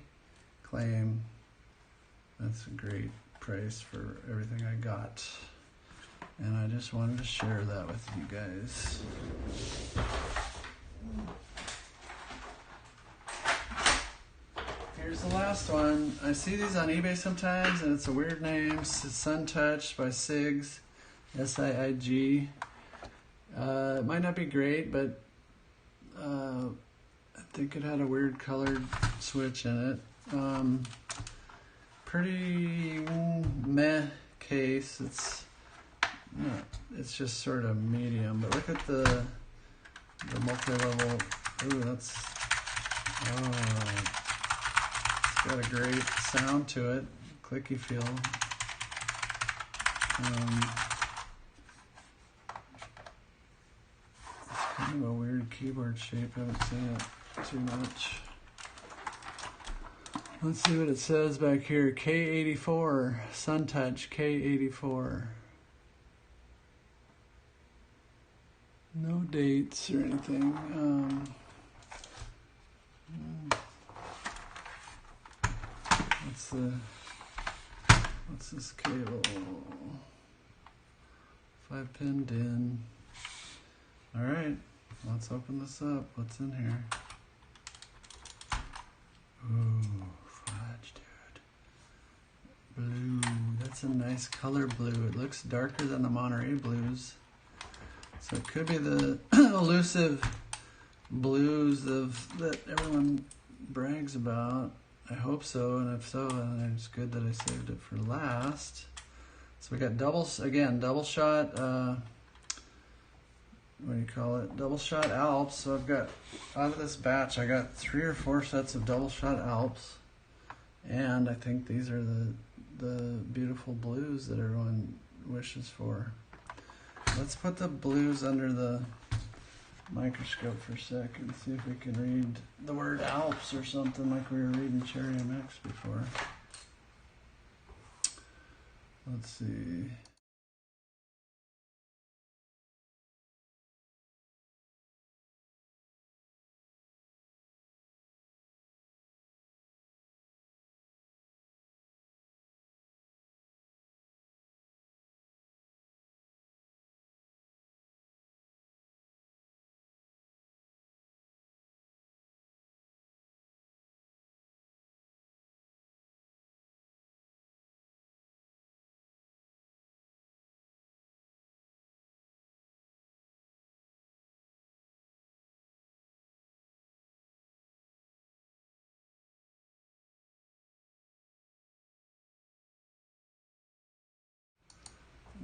claim that's a great price for everything I got. And I just wanted to share that with you guys. Here's the last one. I see these on eBay sometimes, and it's a weird name. It's SunTouch by SIG, S-I-I-G. It might not be great, but I think it had a weird colored switch in it. Pretty meh case. It's just sort of medium, but look at the multi-level. Ooh, it's got a great sound to it, clicky feel. It's kind of a weird keyboard shape. I haven't seen it too much. Let's see what it says back here. K84, SunTouch K84. No dates or anything. What's this cable? 5-pin DIN. All right, let's open this up. What's in here? Ooh, fudge, dude. Blue. That's a nice color blue. It looks darker than the Monterey blues. So it could be the elusive blues that everyone brags about. I hope so, and if so, then it's good that I saved it for last. So we got double shot, what do you call it? Double shot Alps. So I've got, out of this batch, I got 3 or 4 sets of double shot Alps. And I think these are the beautiful blues that everyone wishes for. Let's put the blues under the microscope for a sec and see if we can read the word Alps or something like we were reading Cherry MX before. Let's see.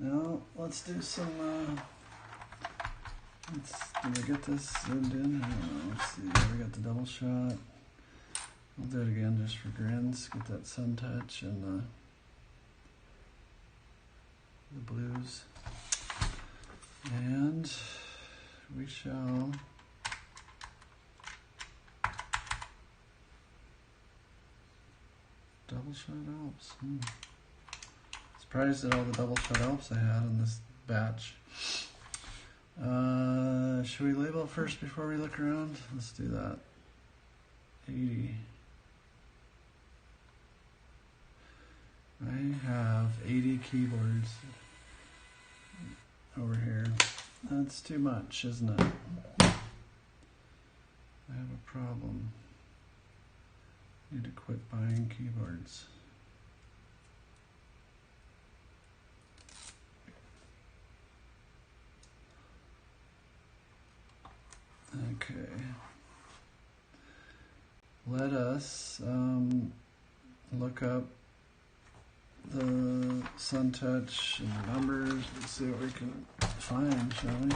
Now let's do some. Did I get this zoomed in? Let's see. We got the double shot. I'll do it again just for grins. Get that sun touch and the blues. And we shall double shot Alps. Surprised at all the double shot Alps I had in this batch. Should we label it first before we look around? Let's do that. 80. I have 80 keyboards over here. That's too much, isn't it? I have a problem. Need to quit buying keyboards. Okay. Let us look up the sun touch and the numbers. Let's see what we can find, shall we?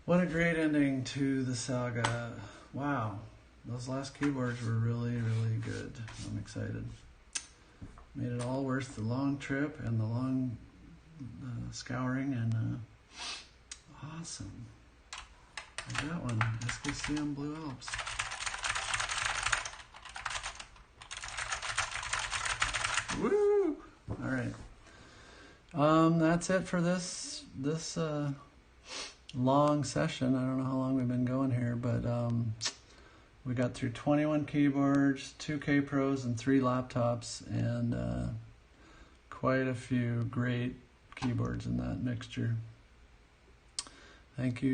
What a great ending to the saga. Wow, those last keyboards were really, really good. I'm excited. Made it all worth the long trip and the long scouring, and awesome. I got one, SKCM Blue Alps. Woo! All right. That's it for this long session. I don't know how long we've been going here, but we got through 21 keyboards, 2 Kaypros, and 3 laptops, and quite a few great keyboards in that mixture. Thank you.